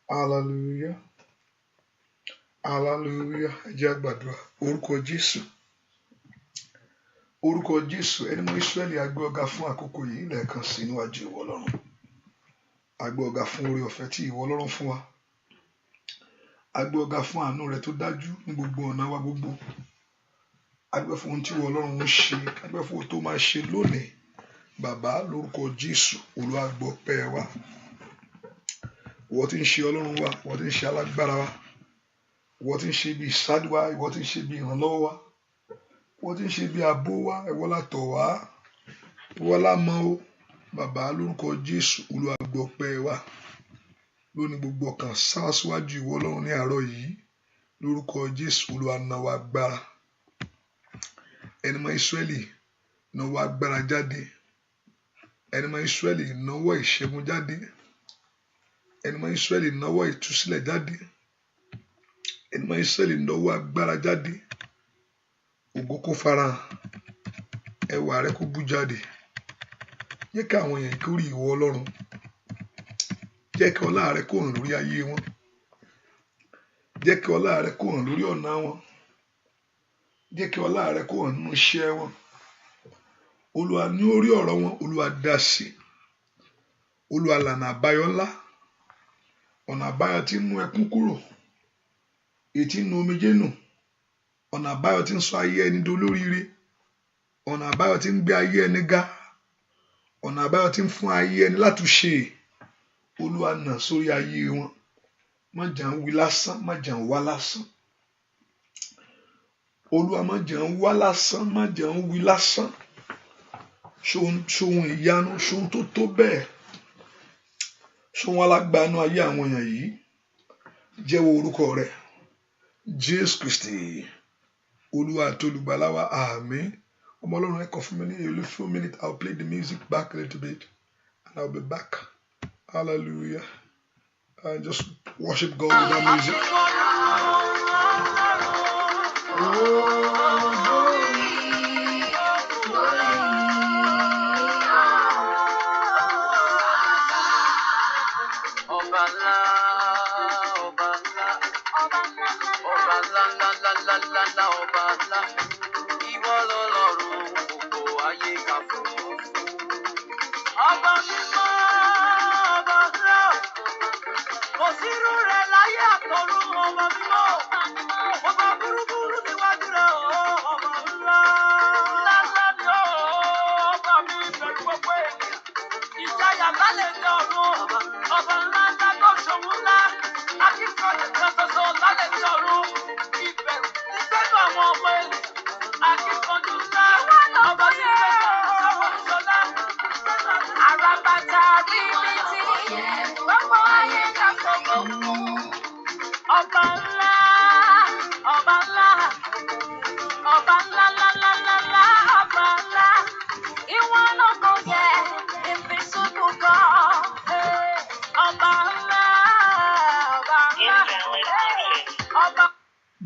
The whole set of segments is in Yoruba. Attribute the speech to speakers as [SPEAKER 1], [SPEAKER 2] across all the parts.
[SPEAKER 1] Hallelujah. Hallelujah. Ẹ jẹ́ a gbàdúrà. Orúkọ Jésù. Orúkọ Jésù. Ẹni mọ Ísírẹ́lì a gbé ọ̀gá fún àkókò yìí lẹ́ẹ̀kan sí níwájú ìwọ Ọlọ́run. A gbé ọ̀gá fún oore ọ̀fẹ́ tí ìwọ Ọlọ́run fún wa. A gbé ọ̀gá fún àánú rẹ tó dájú ní gbogbo ọ̀nà wa gbogbo. A gbé fún ohun tí ìwọ Ọlọ́run ń ṣe. A gbé fún ohun tó máa ṣe lónìí. Bàbá lórúkọ Jésù Olúwa gbọ́ ọpẹ́ wa. Ìwọ tí ń ṣe Ọlọ́run wa, ìwọ tí ń ṣe alágbára wa, ìwọ tí ń ṣe bí ìsádi wa, ìwọ tí ń ṣe bí ìrànlọ́wọ́ wa, ìwọ tí ń ṣe bí ààbò wa, ìwọ la tọ̀ wá, ìwọ la mọ̀ o. Bàbá lórúkọ Jésù Olúwa gbọ́ ọpẹ́ wa. Lónìí gbogbo ọkàn sá síwájú ìwọ Ọlọ́run ní àárọ̀ yìí. Lórúkọ Jésù Olúwa nawọ́ agbára. Ẹni mọ Ísírẹ́lì nawọ́ agbára jáde. Ẹni mọ Ísírẹ́lì nawọ́ ìṣẹ́gun jáde. Ẹni mọ Ísírẹ́lì nawọ́ ìtúsílẹ̀ jáde. Ẹni mọ Ísírẹ́lì nawọ́ agbára jáde. Ògo kó farahàn. Ẹwà rẹ kó bú jáde. Jẹ́ kí àwọn èèyàn kó rí ìwọ Ọlọ́run. Jẹ́ kí ọlá rẹ kó hàn lórí ayé wọn. Jẹ́ kí ọlá rẹ kó hàn lórí ọ̀nà wọn. Jẹ́ kí ọlá rẹ kó hàn nínú iṣẹ́ wọn. Olúwa ní orí ọ̀rọ̀ wọn, Olúwa dá sí. Olúwa lànà àbáyọ ńlá. Ọ̀nà àbáyọ tí ń mú ẹkún kúrò. Èyí tí ń nu omijé nù. Ọ̀nà àbáyọ tí ń sọ ayé ẹni dolóríire. Ọ̀nà àbáyọ tí ń gbé ayé ẹni ga. Ọ̀nà àbáyọ tí ń fún ayé ẹni látúnṣe. Olúwa nà sórí ayé wọn. Má jẹ́ ń wí lásán, má jẹ́ ń wá lásán. Olúwa má jẹ́ ń wá lásán, má jẹ́ ń wí lásán. Ṣohun ìyanu, ṣohun tó tó bẹ́ẹ̀. Ṣohun alágbánú ayé àwọn èèyàn yìí. Jẹ́wọ́ orúkọ rẹ̀. Jésù Kristi. Olúwa àti olùgbàlà wa, àmín. Ọmọ Ọlọ́run ẹ kọ fún mi ní a few minutes. I'll play the music back a little bit and I'll be back. Hallelujah. And just worship God with that music.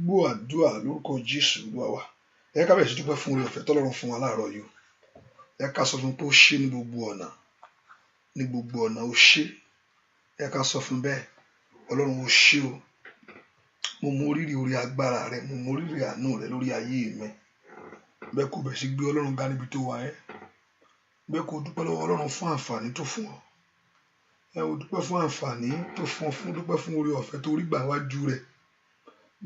[SPEAKER 1] Gbọ́ àdúrà lórúkọ Jésù Olúwa wa. Ẹ ká bẹ̀rẹ̀ sí dúpẹ́ fún oore ọ̀fẹ́ tọ́lọ́run fún wa láàárọ̀ yìí. Ẹ ká sọ fún pé ó ṣe ní gbogbo ọ̀nà. Ní gbogbo ọ̀nà ó ṣe. Ẹ ká sọ fún bẹ́ẹ̀. Ọlọ́run ó ṣe o. Mo mọ rírì orí agbára rẹ. Mo mọ rírì àánú rẹ lórí ayé mi. Bẹ́ẹ̀ kò bẹ̀rẹ̀ sí gbé Ọlọ́run ga níbi tó wà ẹ́. Bẹ́ẹ̀ kò dúpẹ́ lọ́wọ́ Ọlọ́run fún àǹfààní tó fún ọ. Ẹ ò dúpẹ́ fún àǹfààní tó fún ọ, dúpẹ́ fún oore ọ̀fẹ́ tó rí gbà wájú rẹ̀.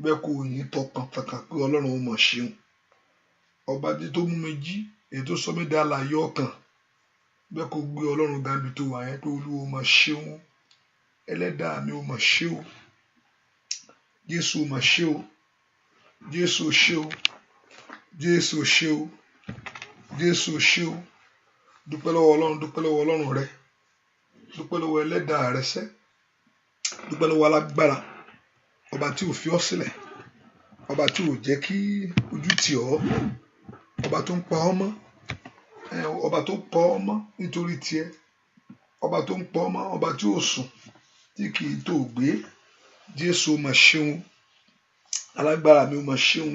[SPEAKER 1] Bẹ́ẹ̀ kò yìn tọkàntọkàn pé Ọlọ́run ó mọ̀ ṣeun. Ọba tí tó mú mi jí, èyí tó sọ mí di alààyè ọkàn. Bẹ́ẹ̀ kò gbé Ọlọ́run ga níbi tó wà ẹ́ pé Olúwa ó mọ̀ ṣeun. Ẹlẹ́dàá mi ó mọ̀ ṣe o. Jésù ó mọ̀ ṣe o. Jésù ó ṣe o. Jésù ó ṣe o. Jésù ó ṣe o. Dúpẹ́ lọ́wọ́ Ọlọ́run, dúpẹ́ lọ́wọ́ Ọlọ́run rẹ. Dúpẹ́ lọ́wọ́ ẹlẹ́dàá rẹ sẹ́. Dúpẹ́ lọ́wọ́ alágbára. Ọba tí ò fi ọ́ sílẹ̀. ọba tí ò jẹ́ kí ojú tì ọ́, ọba tó ń pa ọ́ mọ́, ọba tó pa ọ́ mọ́ nítorí tiẹ̀, ọba tó ń pa ọ́ mọ́, ọba tí ò sùn tí kì í tó gbé. Jésù mà ṣeun, alágbára mi ò mà ṣeun,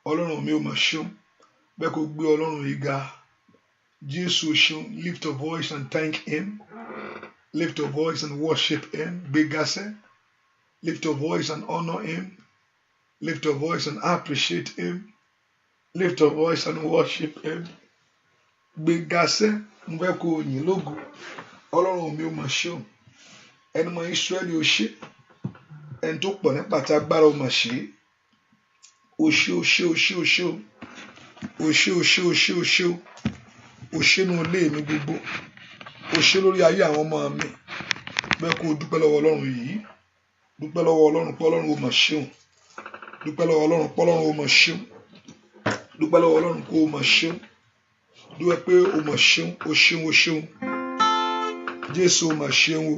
[SPEAKER 1] ọlọ́run mi ò mà ṣeun. Bẹ́ẹ̀ kó gbé ọlọ́run yìí ga. Jésù ṣeun. Lift your voice and thank him. Lift your voice and worship him. Gbéga sẹ́. Lift your voice and honor him. Lift your voice and appreciate him. Lift your voice and worship him. Gbéga sẹ́. Mo fẹ́ kó yìn lógo. Ọlọ́run mi ò mà ṣeun. Ẹni mọ Ísírẹ́lì ó ṣe. Ẹni tó pọ̀ nípa tí agbára ó mà ṣe. Ó ṣe, ó ṣe, ó ṣe, ó ṣe, ó ṣe, ó ṣe, ó ṣe, ó ṣe, ó ṣe nínú ilé mi gbogbo. Ó ṣe lórí ayé àwọn ọmọ mi. Bẹ́ẹ̀ kó dúpẹ́ lọ́wọ́ ọlọ́run yìí. Dúpẹ́ lọ́wọ́ ọlọ́run pé ọlọ́run ó mà ṣeun. Dúpẹ́ lọ́wọ́ ọlọ́run pé ọlọ́run ó mà ṣeun. Dúpẹ́ lọ́wọ́ ọlọ́run pé ó mà ṣeun. Dúpẹ́ pé ó mà ṣeun, ó ṣeun, ó ṣeun. Jésù ó mà ṣeun o.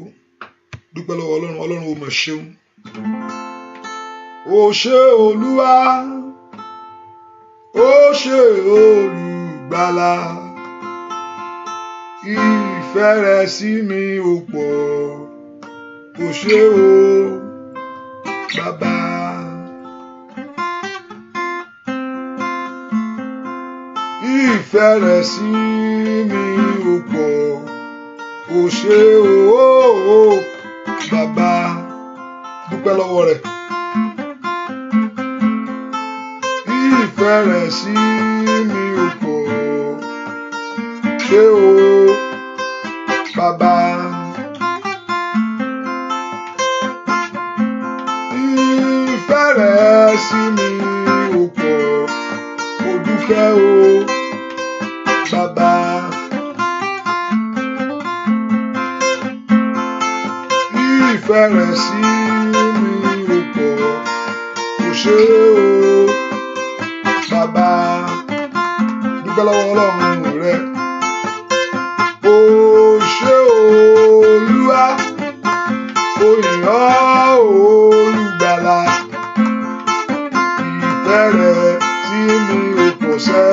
[SPEAKER 1] Dúpẹ́ lọ́wọ́ ọlọ́run, ọlọ́run ó mà ṣeun. Ó ṣé Olúwa, ó ṣé olùgbàlà, ìfẹ́ rẹ̀ sí mi ò pọ̀. Ó ṣé o Bàbá. Ìfẹ́ rẹ̀ sí mi ò pọ̀. Ó ṣé o Bàbá. Dúpẹ́ lọ́wọ́ rẹ̀. Ìfẹ́ rẹ̀ sí mi ò pọ̀. Ṣé o Bàbá. Ìfẹ́ rẹ̀ sí mi ò pọ̀. Mo dúpẹ́ o Bàbá. Ìfẹ́ rẹ̀ sí mi ò pọ̀. Ó ṣé o Bàbá. Dúpẹ́ lọ́wọ́ ọlọ́run rẹ. Ó ṣé Olúwa, ó yìn ọ́ olùgbàlà, ìfẹ́ rẹ̀ sí mi ò pọ̀ sẹ́.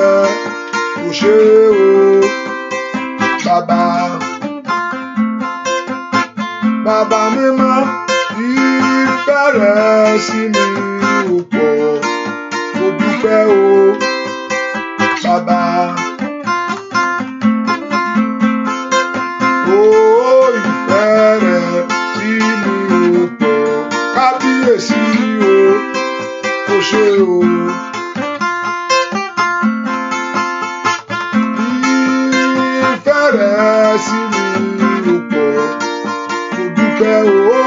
[SPEAKER 1] Ó ṣé o Bàbá. Bàbá mímọ́, ìfẹ́ rẹ̀ sí mi ò pọ̀. Mo dúpẹ́ o Bàbá. Ó ìfẹ́ rẹ̀ sí mi ò pọ̀. Kábíyèsí o, ó ṣé o. Ìfẹ́ rẹ̀ sí mi ò pọ̀. Mo dúpẹ́ o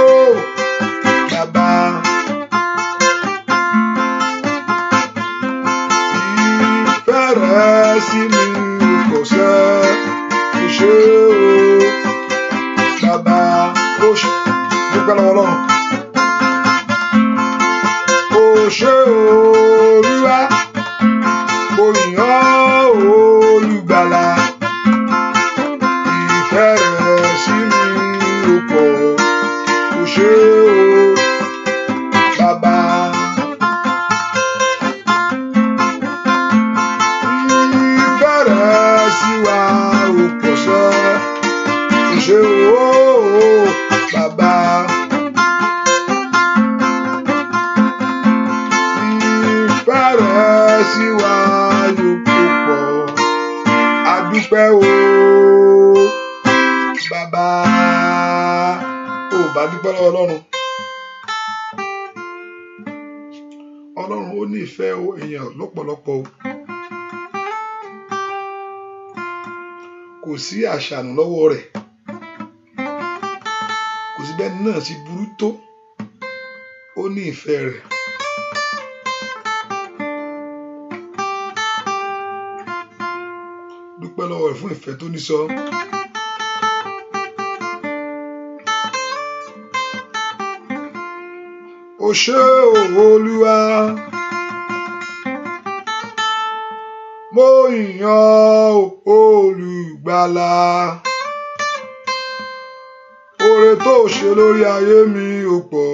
[SPEAKER 1] Bàbá. Ìfẹ́ rẹ̀ sí mi kò sẹ́. Ó ṣé o Bàbá. Ó ṣé. Dúpẹ́ lọ́wọ́ ọlọ́run. Ó ṣé Olúwa, ó yìn ọ́ olùgbàlà, ìfẹ́ rẹ̀ sí mi ò pọ̀. Ó ṣé o Bàbá. Ìfẹ́ rẹ̀ sí wa ò pọ̀ sẹ́. Ó ṣé o Bàbá. Ìfẹ́ rẹ̀ sí wa ò pọ̀. A dúpẹ́ o Bàbá. Ó bá dúpẹ́ lọ́wọ́ ọlọ́run. Ọlọ́run ó ní ìfẹ́ èèyàn lọ́pọ̀lọpọ̀ o. Kò sí àṣànù lọ́wọ́ rẹ̀. Kò sí bẹ́ẹ̀ náà sí burú tó. Ó ní ìfẹ́ rẹ̀. Dúpẹ́ lọ́wọ́ rẹ̀ fún ìfẹ́ tó ní sọ. Ó ṣé Olúwa, mo yìn ọ́ olùgbàlà, oore tó ṣe lórí ayé mi ò pọ̀.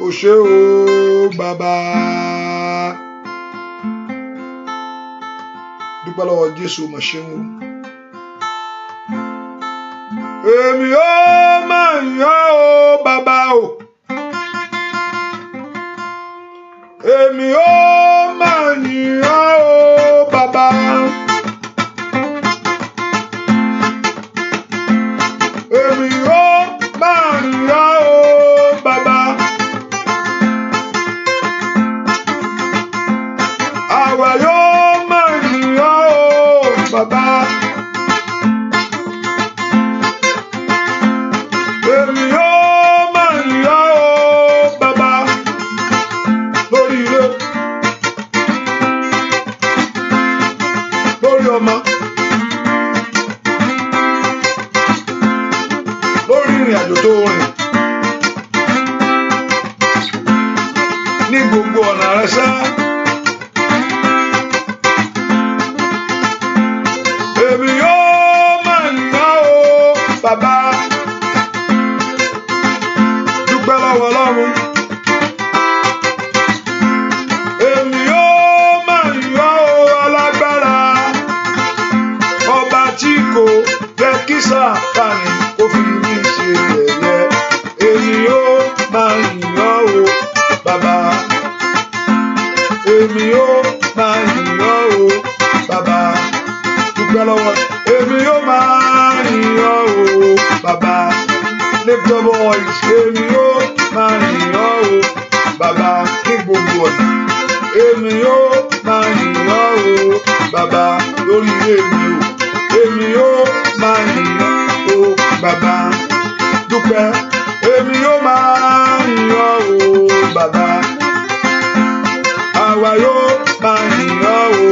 [SPEAKER 1] o ṣé o bàbá. Dúpẹ́ lọ́wọ́ Jésù mà ṣeun o. Èmi ó máa yàn o bàbá o. Èmi ó máa yàn o bàbá. Èmi ó máa yàn o bàbá. Àwa yóò máa yàn o bàbá. Èmi ó máa yàn o bàbá. Lórí ilé, lórí ọmọ, lórí ìrìn àjò tó rìn, ní gbogbo ọ̀nà rẹ sá. Èmi yóò máa yàn o bàbá. Dúpẹ́ lọ́wọ́ Ọlọ́run. Èmi yóò máa yàn o alágbára, ọba tí kò jẹ́ kí Sátánì kó fi mí ṣe yẹ̀yẹ́. Èmi yóò máa yàn o bàbá. Èmi yóò máa yàn o bàbá. Dúpẹ́ lọ́wọ́. Èmi yóò máa yàn o bàbá. Lift your voice. Èmi yóò máa yàn o bàbá ní gbogbo ọ̀nà. Èmi yóò máa yàn o bàbá lórí ilé mi o. Èmi yóò máa yàn o bàbá. Dúpẹ́. Èmi yóò máa yàn o bàbá. Àwa yóò máa yàn o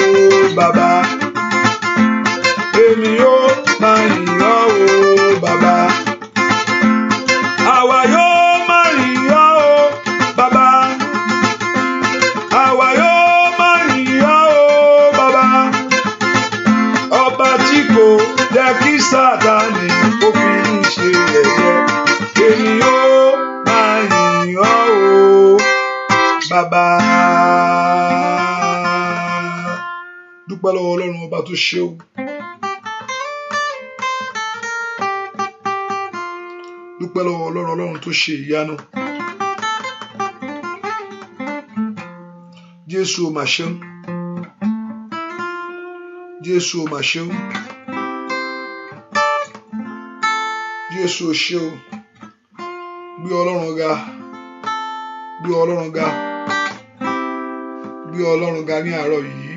[SPEAKER 1] bàbá. Èmi yóò máa yàn o bàbá. Àwa yóò máa yàn o bàbá. Àwa yóò máa yàn o bàbá. Ọba tí kò jẹ́ kí Sátánì kó fi mí ṣe yẹ̀yẹ́. Èmi yóò máa yàn o bàbá. Dúpẹ́ lọ́wọ́ Ọlọ́run ọba tó ṣe o. Dúpẹ́ lọ́wọ́ Ọlọ́run tó ṣe ìyanu. Jésù mà ṣeun. Jésù mà ṣeun. Jésù ṣe o. Gbé Ọlọ́run ga. Gbé Ọlọ́run ga. Gbé Ọlọ́run ga ní àárọ̀ yìí.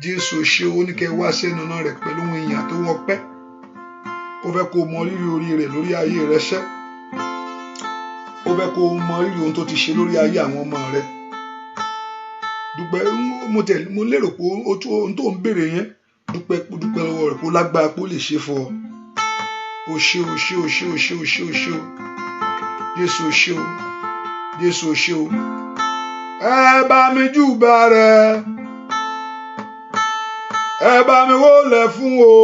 [SPEAKER 1] Jésù ṣe o. Ó ní kẹ́ wá sẹ́nu náà rẹ̀ pẹ̀lú ohun ìyìn tó wọ́pẹ́. Ó fẹ́ kó mọ rírì orí rẹ̀ lórí ayé rẹ ṣẹ́. Ó fẹ́ kó mọ rírì ohun tó ti ṣe lórí ayé àwọn ọmọ rẹ. Dúpẹ́. Mo lérò pé ohun tó ń béèrè yẹn dúpẹ́ lọ́wọ́ rẹ̀ kó lágbára pé ó lè ṣe fún ọ. O ṣé o ṣé o ṣé o ṣé o ṣé o ṣé o. Jésù ṣé o. Jésù ṣé o. Ẹ bá mi júbà rẹ̀. Ẹ bá mi wólẹ̀ fún o.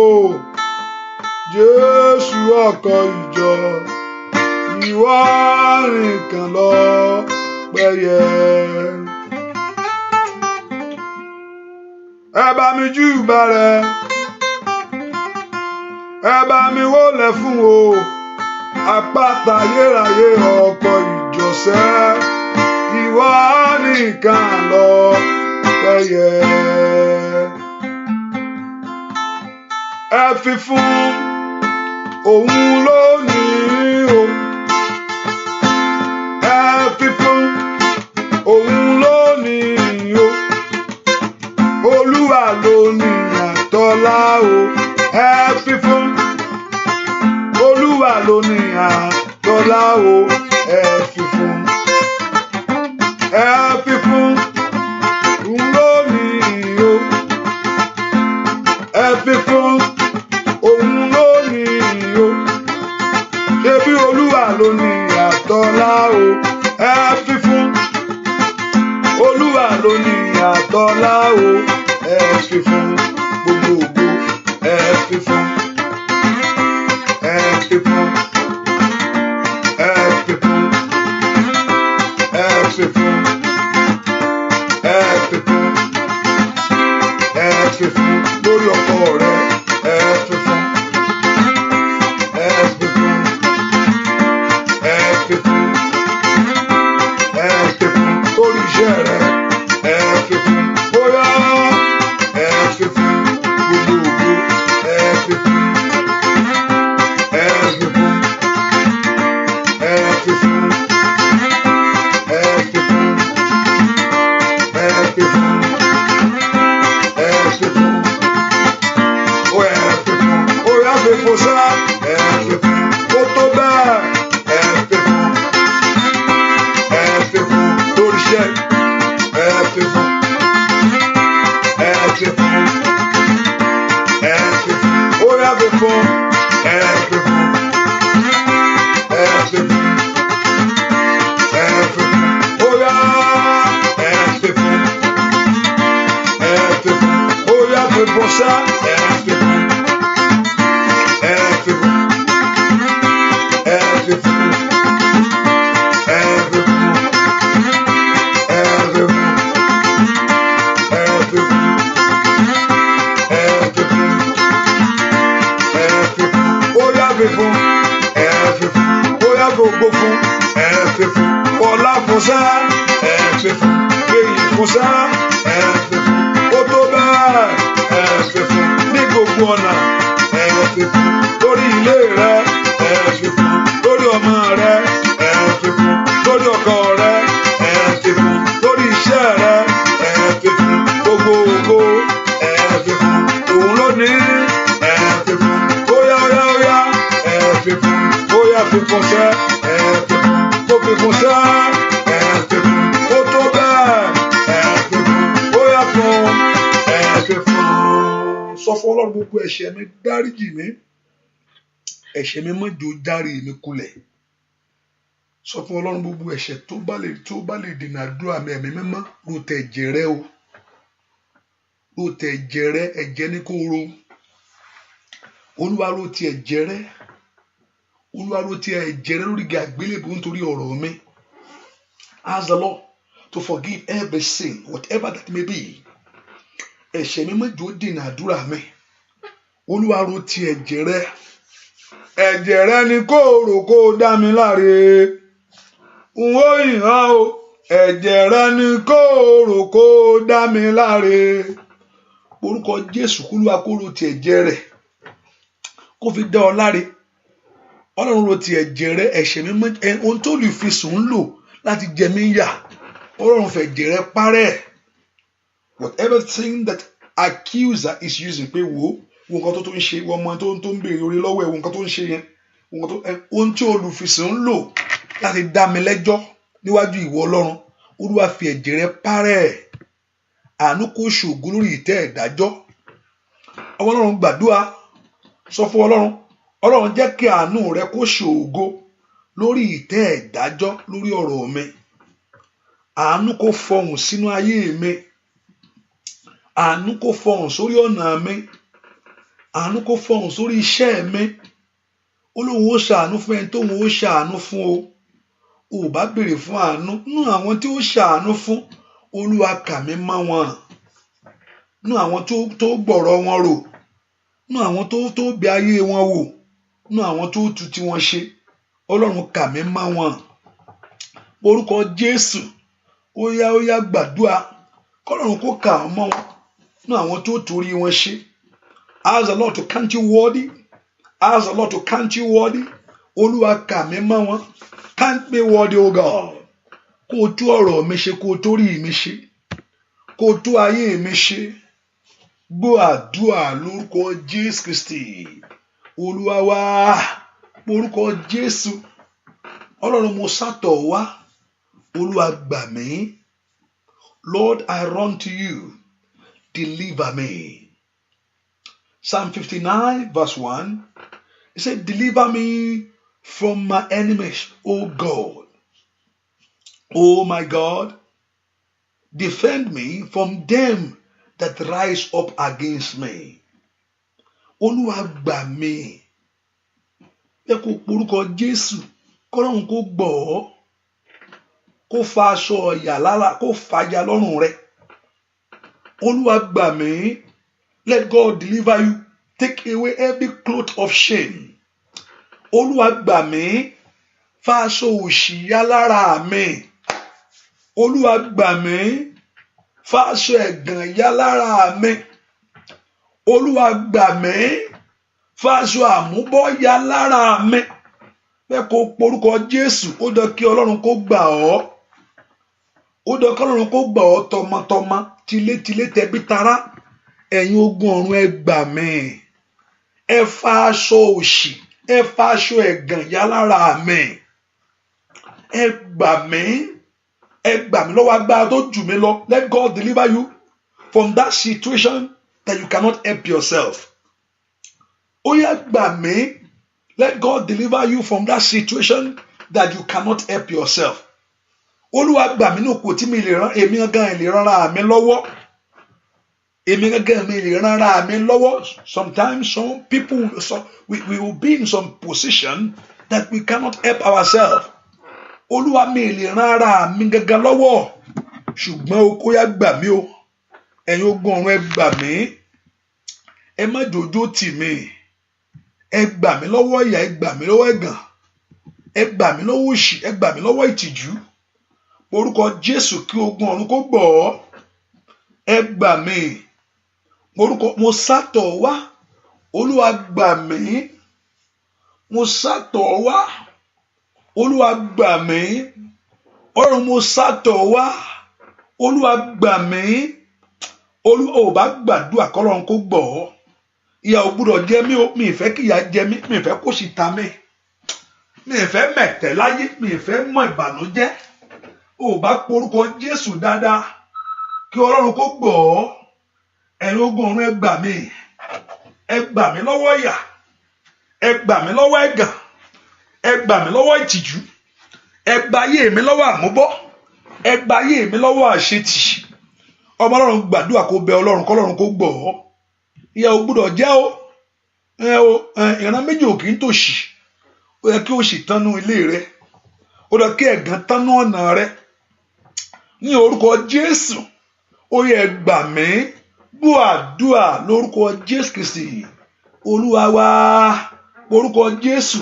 [SPEAKER 1] Jésù ọkọ ìjọ, ìwọ nìkan lọ pẹ́yẹ. Ẹ bá mi júbà rẹ̀. Ẹ bá mi wólẹ̀ fún o. Àpáta ayérayé ọkọ ìjọsẹ́, ìwọ nìkan lọ pẹ́yẹ. Ẹ fi fún òun lónìí o. Ẹ fi fún òun lónìí o. Olúwa lónìí àtọ́lá o. Ẹ fi fún Olúwa lónìí àtọ́lá o. Ẹ fi fún. Ẹ fi fún òun lónìí o. Ẹ fi fún òun lónìí o. Ṣebí Olúwa lónìí àtọ́lá o. Ẹ fi fún Olúwa lónìí àtọ́lá o. Ẹ fi fún gbogbo ògo. Ẹ fi fún. Ẹ fi fún. Ẹ fi fún. Ẹ fi fún, ẹ fi fún, ẹ fi fún lórí ọkọ rẹ, ẹ fi fún, ẹ fi fún, ẹ fi fún, ẹ fi fún lórí iṣẹ́ rẹ, ẹ fi fún, bóyá ẹ fi fún gbogbo ògo, ẹ fi fún, ẹ fi fún, ẹ fi fún, ẹ fi fún, ẹ fi fún, ẹ fi fún, ó ẹ fi fún, ó yá fi fún sá, ẹ fi fún, ó tó bẹ́ẹ̀, ẹ fi fún, ẹ fi fún lórí iṣẹ́, ẹ fi fún, ẹ fi fún, ẹ fi fún, ó yá fi fún, ẹ fi fún, ẹ fi fún, ẹ fi fún, ó yá ẹ fi fún, ẹ fi fún, ó yá fi fún sá, ẹ fi fún, ẹ fi fún, ẹ fi fún, ẹ fi fún, ẹ fi fún, ẹ fi fún, ẹ fi fún, ẹ fi fún, ó yá fi fún, ẹ fi fún, ó yá gbogbo fún, ẹ fi fún, ọlá fún sá, ẹ fi fún, èyí fún sá, ẹ fi fún, ó tó bẹ́ẹ̀, ẹ fi fún, ní gbogbo ọ̀nà, ẹ fi fún, lórí ilé rẹ, ẹ fi fún, lórí ọmọ rẹ, ẹ fi fún, lórí ọkọ rẹ, ẹ fi fún, lórí iṣẹ́ rẹ, ẹ fi fún, gbogbo ògo, ẹ fi fún, òun ló ní, ẹ fi fún, óyá óyá óyá, ẹ fi fún, óyá fi fún sẹ́, ẹ fi fún, ó fi fún sẹ́, ẹ fi fún, ó tó bẹ́ẹ̀, ẹ fi fún, óyá fún, ẹ fi fún. Sọ fún Ọlọ́run gbogbo ẹ̀ṣẹ̀ mi, dáríjì mi, ẹ̀ṣẹ̀ mi má jò járe mi kulẹ̀. Sọ fún Ọlọ́run gbogbo ẹ̀ṣẹ̀ tó bá lè dènà àdúrà mi, ẹ̀mí mímọ́ ro tẹ̀ ẹ̀jẹ̀ rẹ o, ro tẹ̀ ẹ̀jẹ̀ rẹ, ẹ̀jẹ̀ ní kó ro. Olúwa ro ti ẹ̀jẹ̀ rẹ, Olúwa ro ti ẹ̀jẹ̀ rẹ lórí igi àgbélébùú nítorí ọ̀rọ̀ mi. Ask the Lord to forgive every sin, whatever that may be. Ẹ̀ṣẹ̀ mi má jò dènà àdúrà mi. Olúwa ro ti ẹ̀jẹ̀ rẹ, ẹ̀jẹ̀ rẹ ni kó rò kó dá mi láre. N ó yìn ọ́ o, ẹ̀jẹ̀ rẹ ni kó rò kó dá mi láre. Orúkọ Jésù, k'Olúwa kó ro ti ẹ̀jẹ̀ rẹ, kó fi dá ọ láre. Ọlọ́run ro ti ẹ̀jẹ̀ rẹ, ẹ̀ṣẹ̀ mi mọ́, ohun tó lè fi sùn lò láti jẹ mí yà, Ọlọ́run fẹ́ ẹ̀jẹ̀ rẹ parẹ́. Whatever thing that accuser is using, pé wo nǹkan tó ń ṣe, wọ́n mọ tó ń béèrè orí lọ́wọ́ ẹ̀, wo nǹkan tó ń ṣe yẹn, ohun tí olùfisùn ń lò láti dá mi lẹ́jọ́ níwájú ìwọ Ọlọ́run, Olúwa fi ẹ̀jẹ̀ rẹ parẹ́. Àánú kó ṣògo lórí ìtẹ́ ìdájọ́. Ọlọ́run gbàdúrà, sọ fún Ọlọ́run, Ọlọ́run jẹ́ kí àánú rẹ kó ṣògo lórí ìtẹ́ ìdájọ́ lórí ọ̀rọ̀ mi. Àánú kó fọhùn sínú ayé mi. Àánú kó fọhùn sórí ọ̀nà mi. Àánú kó fọhùn sórí iṣẹ́ mi. Olóhùn ó ṣàánú fún ẹni tóhùn ó ṣàánú fún o. Ò bá béèrè fún àánú nú àwọn tí ó ṣàánú fún, Olúwa kà mí mọ́ wọn. Nú àwọn tó gbọ̀rọ̀ wọn rò, nú àwọn tó bẹ ayé wọn wò, nú àwọn tó tu tí wọn ṣe, Ọlọ́run kà mí mọ́ wọn. Orúkọ Jésù, ó yá gbàdúrà, k'Ọlọ́run kó kà wọ́n mọ́ wọn, nú àwọn tó torí wọn ṣe. Ask the Lord to count you worthy. Ask the Lord to count you worthy. Olúwa kà mí mọ́ wọn. Count me worthy, O God. Kó o tú ọ̀rọ̀ mi ṣe, kó o tó rí mi ṣe, kó o tú ayé mi ṣe. Gbọ́ àdúrà lórúkọ Jésù Kristi. Olúwa wá, orúkọ Jésù. Ọlọ́run mo sátọ̀ wá. Olúwa gbà mí. Lord, I run to you. Deliver me. Psalm 59 verse 1. It said, deliver me from my enemies, O God. O my God, defend me from them that rise up against me. Olúwa gbà mí. Ẹ kó porúkọ Jésù, k'Ọlọ́run kó gbọ́ ọ́. kó fa aṣọ ọ̀yà lára, kó fàya lọ́rùn rẹ. Olúwa gbà mí. Let God deliver you. Take away every cloth of shame. Olúwa gbà mí. Fa aṣọ òṣì ya lára mi. Olúwa gbà mí. Fa aṣọ ẹ̀gàn ya lára mi. Olúwa gbà mí. Fa aṣọ àmúbọ́ ya lára mi. Bẹ́ẹ̀ kó porúkọ Jésù, ó dọ̀ kí Ọlọ́run kó gbà ọ́. Ó dọ̀ kí Ọlọ́run kó gbà ọ́ tọmọtọmọ, tilétilé tẹbí tará. Ẹ̀yin ogun ọ̀run ẹ gbà mí. Ẹ fa aṣọ òṣì, ẹ fa aṣọ ẹ̀gàn ya lára mi. Ẹ gbà mí. Ẹ gbà mí lọ́wọ́ agbára tó jù mí lọ. Let God deliver you from that situation that you cannot help yourself. Ó yá gbà mí. Let God deliver you from that situation that you cannot help yourself. Olúwa gbà mí ní òkú tí mi lè rán, èmi gangan lè rán ara mi lọ́wọ́. Èmi gangan mi lè rán ara mi lọ́wọ́. Sometimes some people, we will be in some position that we cannot help ourselves. Olúwa mi lè rán ara mi gangan lọ́wọ́. Ṣùgbọ́n ó yá gbà mí o. Ẹ̀yin ogun ọ̀run ẹ gbà mí. Ẹ má jòjó tì mí. Ẹ gbà mí lọ́wọ́ ìyà, ẹ gbà mí lọ́wọ́ ẹ̀gàn. Ẹ gbà mí lọ́wọ́ òṣì, ẹ gbà mí lọ́wọ́ ìtìjú. Orúkọ Jésù kí ogun ọ̀run kó gbọ́ ọ́. Ẹ gbà mí. Orúkọ mo sátọ̀ wá. Olúwa gbà mí. Mo sátọ̀ wá. Olúwa gbà mí. Ọ̀run mo sátọ̀ wá. Olúwa gbà mí. Olúwa ò bá gbàdúrà kọ́lọ́run kó gbọ́ ọ́. Ìyà ò gbúdọ̀ jẹ mí o. Mi ì fẹ́ kí ìyà jẹ mí. Mi ì fẹ́ kó sì ta mí. Mi ì fẹ́ mẹ̀tẹ̀ láyé. Mi ì fẹ́ mọ ìbànújẹ́. Ò bá porúkọ Jésù dáadáa kí Ọlọ́run kó gbọ́ ọ́. Ẹ̀yin ogun ọ̀run ẹ gbà mí. Ẹ gbà mí lọ́wọ́ ìyà. Ẹ gbà mí lọ́wọ́ ẹ̀gàn. Ẹ gbà mí lọ́wọ́ ìtìjú. Ẹ gbà ayé mi lọ́wọ́ àmúbọ́. Ẹ gbà ayé mi lọ́wọ́ àṣetì. Ọmọ Ọlọ́run gbàdúrà kó bẹ Ọlọ́run kọ́lọ́run kó gbọ́ ọ́. Ìyà ò gbúdọ̀ jẹ́ o. Ìran méjì ò kì í tòṣì. Ó yẹ kí òṣì tánú ilé rẹ. Ó yẹ kí ẹ̀gàn tánú ọ̀nà rẹ. Ní orúkọ Jésù, ó yẹ gbà mí. Gbọ́ àdúrà lórúkọ Jésù Kristi. Olúwa wá. Orúkọ Jésù.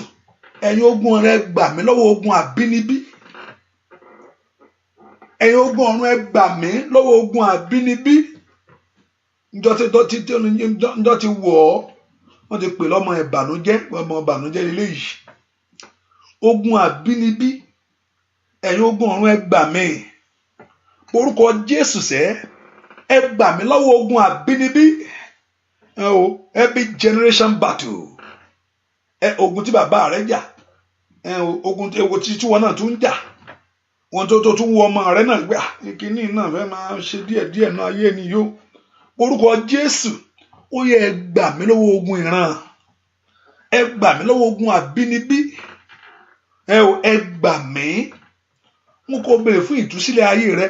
[SPEAKER 1] Ẹ̀yin ogun rẹ gbà mí lọ́wọ́ ogun àbínibí. Ẹ̀yin ogun ọ̀run ẹ gbà mí lọ́wọ́ ogun àbínibí. Njọ́ ti wọ̀ ọ́. Wọ́n ti pè lọ́mọ ìbànújẹ́. Ọmọ ìbànújẹ́ eléyìí. Ogun àbínibí. Ẹ̀yin ogun ọ̀run ẹ gbà mí. Orúkọ Jésù sẹ́. Ẹ gbà mí lọ́wọ́ ogun àbínibí. Every generation battle. Ogun tí bàbá rẹ jà. Ogun tí wọn náà tún jà. Wọn tó tún wọ ọmọ rẹ náà gbà. Kíní náà fẹ́ máa ṣe díẹ̀díẹ̀ náà ayé ni yó. Orúkọ Jésù. Ó yẹ ẹ gbà mí lọ́wọ́ ogun ìran. Ẹ gbà mí lọ́wọ́ ogun àbínibí. Ẹ gbà mí. Mo kò béèrè fún ìtúsílẹ̀ ayé rẹ.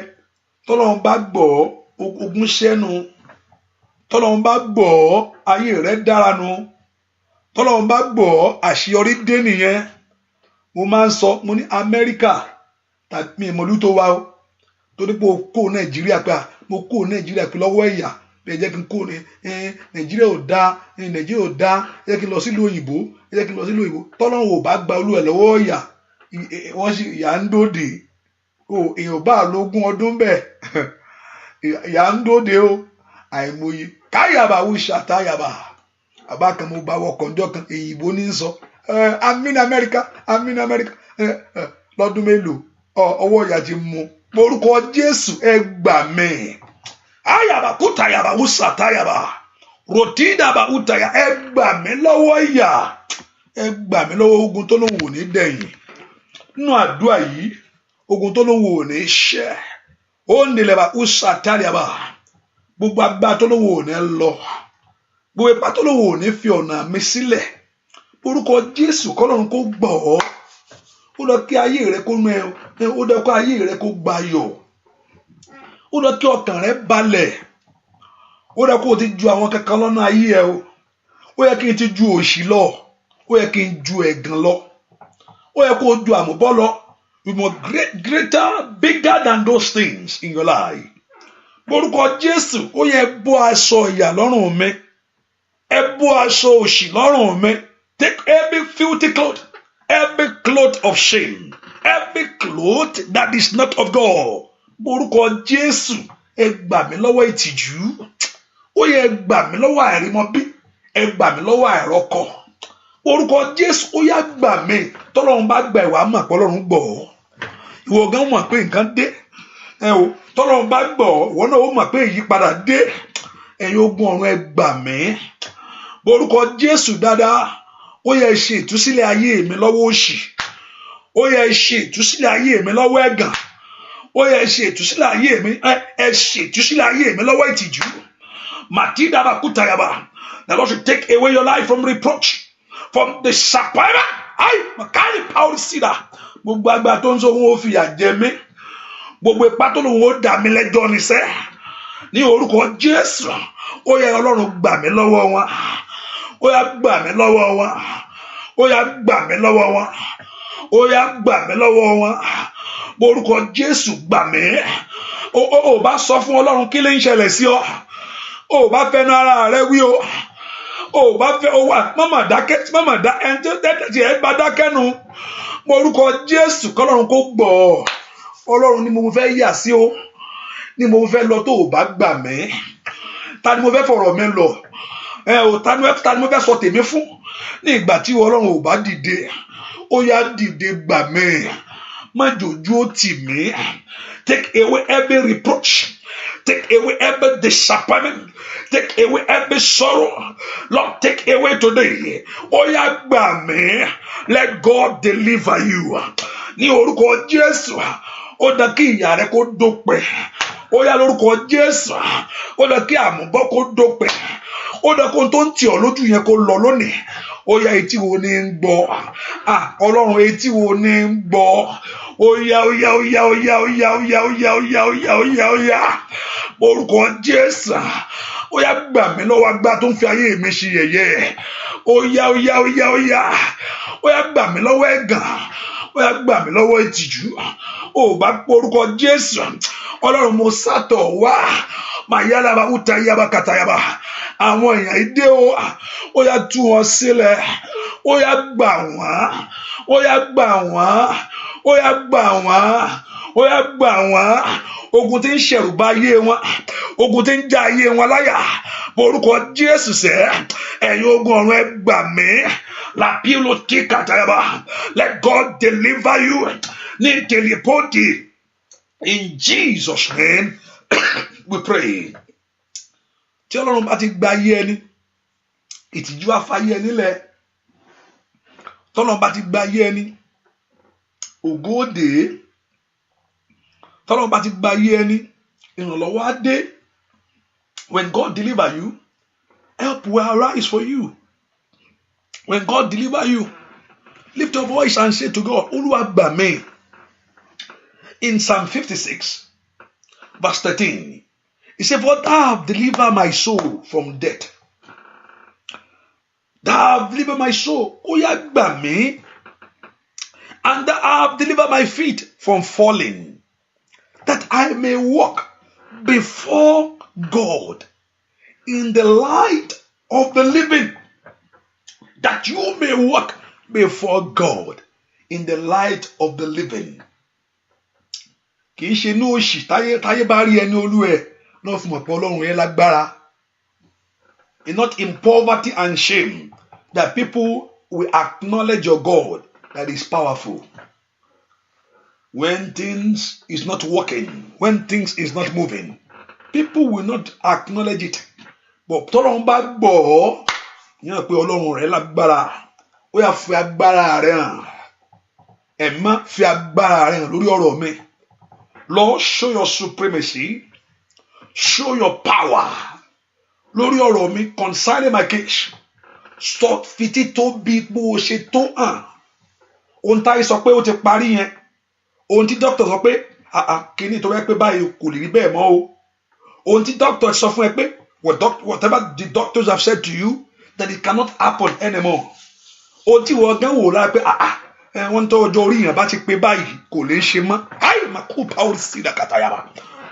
[SPEAKER 1] Tọ́lọ́run bá gbọ́ ogun ṣẹ́nu. Tọ́lọ́run bá gbọ́ ayé rẹ dára nu. Tọ́lọ́run bá gbọ́ àṣeyọrí dé nìyẹn. Mo máa ń sọ, mo ní Amẹ́ríkà tàbí ìmọ̀lú tó wá o. Torí pé o kó Nàìjíríà pé mo kó Nàìjíríà pé lọ́wọ́ ẹ̀yà. Ẹ jẹ́ kí n kó Nàìjíríà ò dáa. Nàìjíríà ò dáa. Ẹ jẹ́ kí n lọ sílùú òyìnbó. Ẹ jẹ́ kí n lọ sílùú òyìnbó. Tọ́lọ́run ò bá gba olú ẹ̀ lọ́wọ́ ẹ̀yà. Wọ́n sì ìyà ń dòde. Èèyàn bá lógún ọdún bẹ́ẹ̀. Ìyà ń dòde o. Àìmọye. Káyàbá wí ṣàtàyàbá. Àbá kan mo bá wọkọ̀ ọjọ́ kan èyìnbó ní sọ. I'm in America. Lọ́dún mélòó ọwọ́ ìyà ti mú. Orúkọ Jésù ẹ gbà mí. Ayàbá kútàyàbá wí ṣàtàyàbá. Ròtídàbá kútàyà ẹ gbà mí lọ́wọ́ ìyà. Ẹ gbà mí lọ́wọ́ ogun tó lóun ò ní dẹ̀yìn. Nínú àdúrà yìí, ogun tó lóun ò ní ṣẹ́. Ó ń nílẹ̀ ó ṣàtàyàbá. Gbogbo agbára tó lóun ò ní lọ. Gbogbo ipa tó lóun ò ní fi ọ̀nà mi sílẹ̀. Orúkọ Jésù kọ́lọ́run kó gbọ́ ọ́. Ó lọ kí ayé rẹ kó nú ẹ. Ó lọ kí ayé rẹ kó gbayọ̀. Ó lọ kí ọkàn rẹ balẹ̀. Ó lọ kó o ti ju àwọn kankan lọ́nà ayé ẹ o. Ó yẹ kí n ti ju òṣì lọ. Ó yẹ kí n ju ẹ̀gàn lọ. Ó yẹ kó o ju àmúbọ́ lọ. You must greater, bigger than those things in your life. Orúkọ Jésù, ó yẹ bọ́ aṣọ ìyà lọ́rùn mi. Ẹ bọ́ aṣọ òṣì lọ́rùn mi. Take every filthy cloth, every cloth of shame, every cloth that is not of God. Orúkọ Jésù, ẹ gbà mí lọ́wọ́ ìtìjú. Ó yẹ ẹ gbà mí lọ́wọ́ àìrímọ́bí. Ẹ gbà mí lọ́wọ́ àìrọ́kọ. Orúkọ Jésù, ó yá gbà mí. Tọ́lọ́run bá gbà ìwà mọ̀ pé Ọlọ́run gbọ́. Ìwọ gan mọ̀ pé nǹkan dé. Tọ́lọ́run bá gbọ́, ìwọ náà ó mọ̀ pé ìyípadà dé. Ẹ̀yin ogun ọ̀run ẹ gbà mí. Orúkọ Jésù dáadáa, ó yẹ ṣe ìtúsílẹ̀ ayé mi lọ́wọ́ òṣì. Ó yẹ ṣe ìtúsílẹ̀ ayé mi lọ́wọ́ ẹ̀gàn. Ó yẹ ṣe ìtúsílẹ̀ ayé mi, ẹ ṣe ìtúsílẹ̀ ayé mi lọ́wọ́ ìtìjú. Matidaba kutayaba. The Lord should take away your life from reproach, from disappointment. Makari power sida. Gbogbo àgbà tó ń sọ wọn ò fìyà jẹ mí. Gbogbo ipá tó lòun ó dà mí lẹ́jọ́ ni sẹ́. Ní orúkọ Jésù, ó yẹ Ọlọ́run gbà mí lọ́wọ́ wọn. Ó yá gbà mí lọ́wọ́ wọn. Ó yá gbà mí lọ́wọ́ wọn. Ó yá gbà mí lọ́wọ́ wọn. Orúkọ Jésù gbà mí. Ó bá sọ fún Ọlọ́run kí ló ń ṣẹlẹ̀ sí ọ. Ó bá fẹ́nu ara rẹ wí o. Ó bá fẹ́ ó wà mama dákẹ́ mama dá ẹni tó tẹ́tẹ́ ẹ bá dákẹ́ nu. Orúkọ Jésù kọ́lọ́run kó gbọ́. Ọlọ́run ni mo fẹ́ yà sí o. Ni mo fẹ́ lọ tó o bá gbà mí. Ta ni mo fẹ́ fọ̀rọ̀ mi lọ? Ta ni mo fẹ́ sọ tèmi fún? Ní ìgbà tí Ọlọ́run ò bá dìde, ó yá dìde gbà mí. Má jòjú ó tì mí. Take away every reproach. Take away every disappointment. Take away every sorrow. Lord, take away today. Ó yá gbà mí. Let God deliver you. Ní orúkọ Jésù, ó dá kí ìyà rẹ kó dópin. Ó yá lórúkọ Jésù, ó dá kí àmúbọ́ kó dópin. Ó dá kó tó ń tì ọ́ lójú yẹn kó lọ lónìí. Ó yá etí wo ni ń gbọ́? Ọlọ́run etí wo ni ń gbọ́? Ó yá ó yá ó yá ó yá ó yá ó yá ó yá ó yá ó yá ó yá ó yá. Orúkọ Jésù, ó yá gbà mí lọ́wọ́ agbá tó ń fi ayé mi ṣe yẹ̀yẹ́. Ó yá ó yá ó yá ó yá. Ó yá gbà mí lọ́wọ́ ẹ̀gàn. Ó yá gbà mí lọ́wọ́ ìtìjú. Ó bá porúkọ Jésù. Ọlọ́run mo sátọ̀ wá. Màyálà bá wúta yába kàtàyàbá. Àwọn èèyàn ìdè o. Ó yá tú wọn sílẹ̀. Ó yá gbà wọ́n. Ó yá gbà wọ́n. Ó yá gbà wọ́n. Ó yá gbà wọ́n. Ogun tí ń ṣẹ̀rù bà ayé wọn. Ogun tí ń já ayé wọn láyà. Porúkọ Jésù sẹ́. Ẹ̀yin ogun ọ̀run ẹ gbà mí. La pilo tí kàtàyàbá. Let God deliver you. Ní tẹlifóòtì. In Jesus' name we pray. Tí Ọlọ́run bá ti gba ayé ẹni, ìtìjú afáyé ẹni lẹ̀. Tọ́lọ́run bá ti gba ayé ẹni, ògo òde. Tọ́lọ́run bá ti gba ayé ẹni, ìrànlọ́wọ́ á dé. When God deliver you, help will arise for you. When God deliver you, lift your voice and say to God, Olúwa gbà mí. In Psalm 56, verse 13, he said, for thou have delivered my soul from death. Thou have delivered my soul. Ó yá gbà mí. And thou have delivered my feet from falling, that I may walk before God in the light of the living. That you may walk before God in the light of the living. Kì í ṣe inú òṣì táyé bá rí ẹni olú ẹ̀ náà fún ọ̀pọ̀ Ọlọ́run yẹn lágbára. It's not in poverty and shame that people will acknowledge your God that is powerful. When things is not working, when things is not moving, people will not acknowledge it. But tọ́lọ́run bá gbọ́ ọ́, yẹn pé Ọlọ́run rẹ̀ lágbára. Ó yá fi agbára rẹ̀ hàn. Ẹ má fi agbára rẹ̀ hàn lórí ọ̀rọ̀ mi. Lord, show your supremacy, show your power lórí ọ̀rọ̀ mi concerning my case. Stop fiti tó bí bó o ṣe tó hàn. Ohun táyé sọ pé ó ti parí yẹn. Ohun tí doctor sọ pé kíní tó rẹ́ pé báyìí kò lè rí bẹ́ẹ̀ mọ́ o. Ohun tí doctor sọ fún ẹ pé whatever the doctors have said to you that it cannot happen anymore. Ohun tí wọ́n gán wò lára pé wọ́n tó ọjọ́ orí yẹn bá ti pé báyìí kò lè ṣe mọ́ ayé máa kó power sí ìdàkàtà yàrá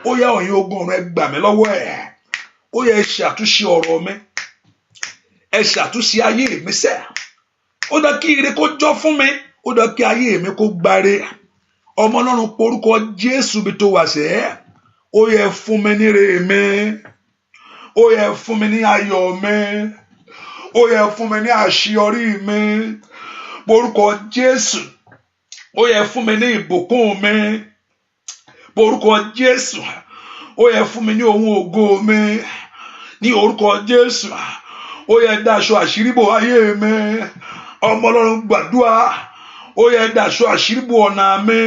[SPEAKER 1] ó yá ọ̀yin ogun ọ̀run ẹ gbà mí lọ́wọ́ ẹ̀ ó yá ẹ ṣàtúnṣe ọ̀rọ̀ mi ẹ ṣàtúnṣe ayé mi sẹ́ ó dá kí ire kó jọ fún mi ó dá kí ayé mi kó gbáre ọmọ Ọlọ́run porúkọ Jésù bí tó wà sẹ́ ó yá fún mi ní ire mi ó yá fún mi ní ayọ̀ mi ó yá fún mi ní àṣeyọrí mi porúkọ Jésù ó yá fún mi ní ìbùkún mi porúkọ Jésù ó yá fún mi ní ohun ògo mi ní orúkọ Jésù ó yá dáṣọ àṣírí bò ayé mi ọmọ Ọlọ́run gbàdúrà ó yá dáṣọ àṣírí bò ọ̀nà mi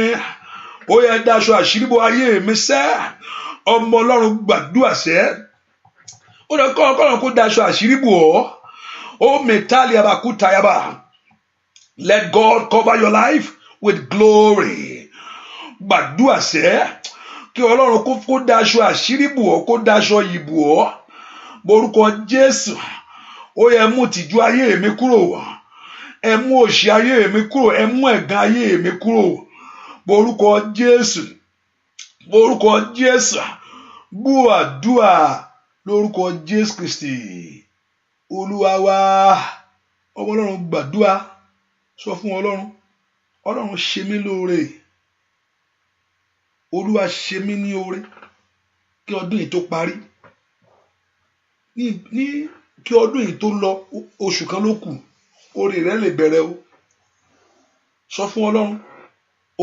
[SPEAKER 1] ó yá dáṣọ àṣírí bò ayé mi sẹ́ ọmọ Ọlọ́run gbàdúrà sẹ́ ó lọ kọ́ ọ̀kọ́run kó dáṣọ àṣírí bò ọ́ ó mẹ́tàlì àbàkúta yaba. Let God cover your life with glory. Gbàdúrà sẹ́ kí Ọlọ́run kó dáṣọ àṣírí bò ọ́ kó dáṣọ yìí bò ọ́ borúkọ Jésù ó yẹ mú tìjú ayé mi kúrò ẹ mú òṣì ayé mi kúrò ẹ mú ẹ̀gàn ayé mi kúrò borúkọ Jésù gbọ́ àdúà lórúkọ Jésù Kristi Olúwa wa ọmọ Ọlọ́run gbàdúà sọ fún Ọlọ́run ṣe mí lóore Olúwa ṣe mí ní oore kí ọdún yìí tó parí ní kí ọdún yìí tó lọ oṣù kan ló kù oore rẹ lè bẹ̀rẹ̀ o sọ fún Ọlọ́run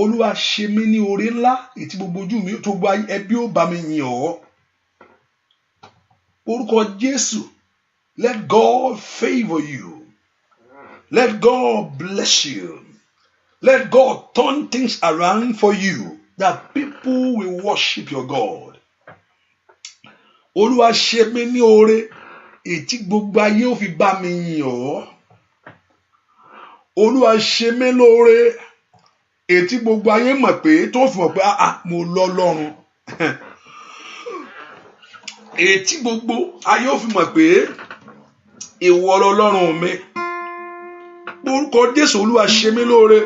[SPEAKER 1] Olúwa ṣe mí ní oore ńlá ètí gbogbo ojú mi tó gba ẹbí ó bá mi yìn ọ́ orúkọ Jésù let God favour you. Let God bless you. Let God turn things around for you that people will worship your God. Olúwa ṣe mí ní oore ètí gbogbo ayé ó fi bá mi yìn ọ́. Olúwa ṣe mí lóore ètí gbogbo ayé mọ̀ pé tó fi mọ̀ pé mo lọ́lọ́run. Ètí gbogbo ayé ó fi mọ̀ pé ìwọ lọ́lọ́run mi. Orúkọ Jésù Olúwa ṣe mí lóore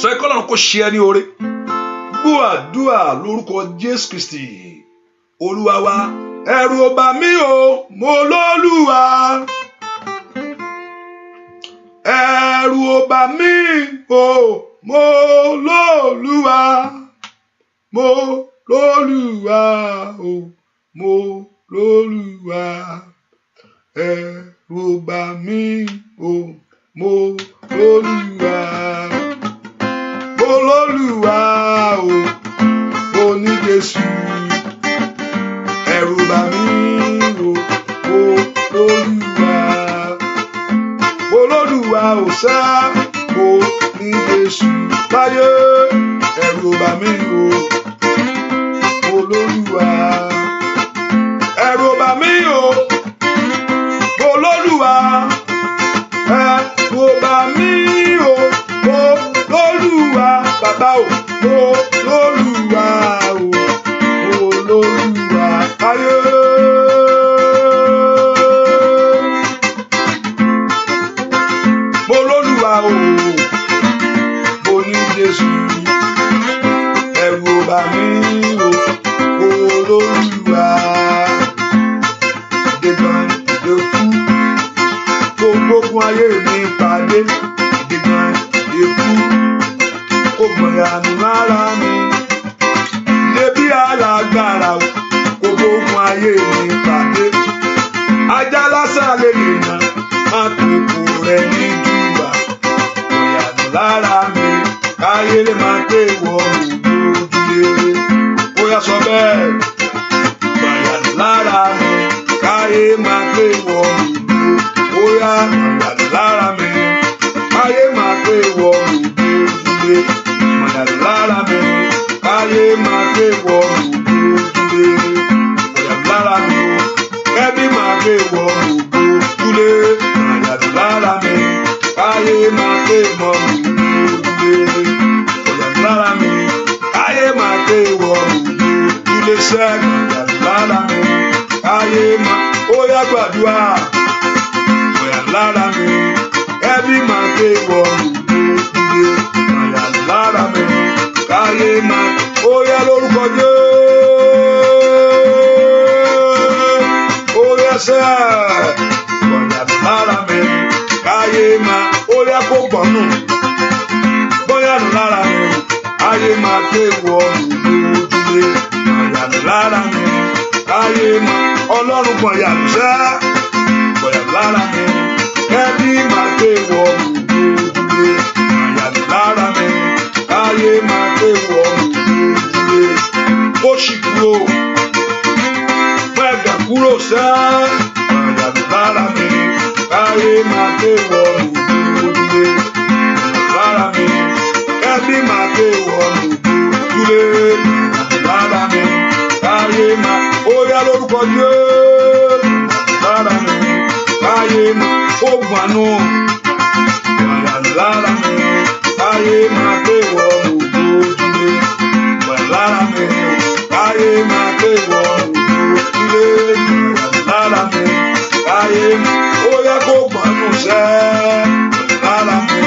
[SPEAKER 1] sọ ikọ́ lọ́run kó ṣe ẹ́ ní oore gbọ́ àdúrà lórúkọ Jésù Kristi Olúwa wa ẹ̀rù ò bà mí o mo lólúwa ẹ̀rù ò bà mí o mo lólúwa mo lólúwa o mo lólúwa ẹ̀rù ò bà mí o mo lólúwa o mo ní Jésù ẹ̀rù ò bà mí o mo lólúwa o sá mo ní Jésù láyé ẹ̀rù ò bà mí o mo lólúwa ẹ̀rù ò bà mí o mo lólúwa ẹ̀rù ò bà mí o mo lólúwa bàbá o mo lólúwa o mo lólúwa ayé. Mo lólúwa o mo ní Jésù ẹ̀rù ò bà mí o mo lólúwa ìdègbọ̀n ìdèkú gbogbo ayé mi pàdé ìdègbọ̀n ìdèkú kò gbọ̀yànù lára mi lébi alágbára o gbogbo ayé mi pàdé ajá lásán lè yìnbọn àkókò rẹ ní jùwà gbọ̀yànù lára mi káyé lè máa gbé wọ́n lójúlé ó yá sọ bẹ́ẹ̀ gbọ̀yànù lára mi káyé máa gbé wọ́n lójúlé ó yá gbọ̀yànù lára mi káyé máa gbé wọ́n lójúlé gbọ̀yànù lára mi káyé máa gbé wọ́n lójúlé gbọ̀yànù lára mi ẹbí máa gbé wọ́n lójúlé gbọ̀yànù lára mi káyé máa gbé wọ́n lójúlé gbọ̀yànù lára mi káyé máa gbé wọ́n lójúlé sẹ́gun gbọ̀yànù lára mi káyé máa ó yá gbàdúrà gbọ̀yànù lára mi ẹbí máa gbé wọ́n lójúlé. ojúlé àyà lára mi káyé máa ó yá lórúkọ Jésù. Ó yá sẹ́ àyà lára mi káyé máa ó yá kó gbọ́nù bóyá nù lára mi káyé máa ké wọ ojúlé àyà lára mi káyé máa ọlọ́run gbọ̀nyà sẹ́ gbọ̀nyà lára mi kẹ́bí máa ké wọ ojúlé àyà lára mi káyé máa ké wọ ojúlé ó sì kúrò pẹ́ẹ́gà kúrò sẹ́ àyà lára mi káyé máa ké wọ ojúlé àyà lára mi kẹ́bí máa ké wọ ojúlé àyà lára mi káyé máa ó yá lórúkọ Jésù lára mi káyé máa ó gbanú àyà lára mi káyé máa ké wọ ojúlé àyà lára mi káyé máa ké wọ ojúlé àyà lára mi káyé ó yá kó gbanú sẹ́ lára mi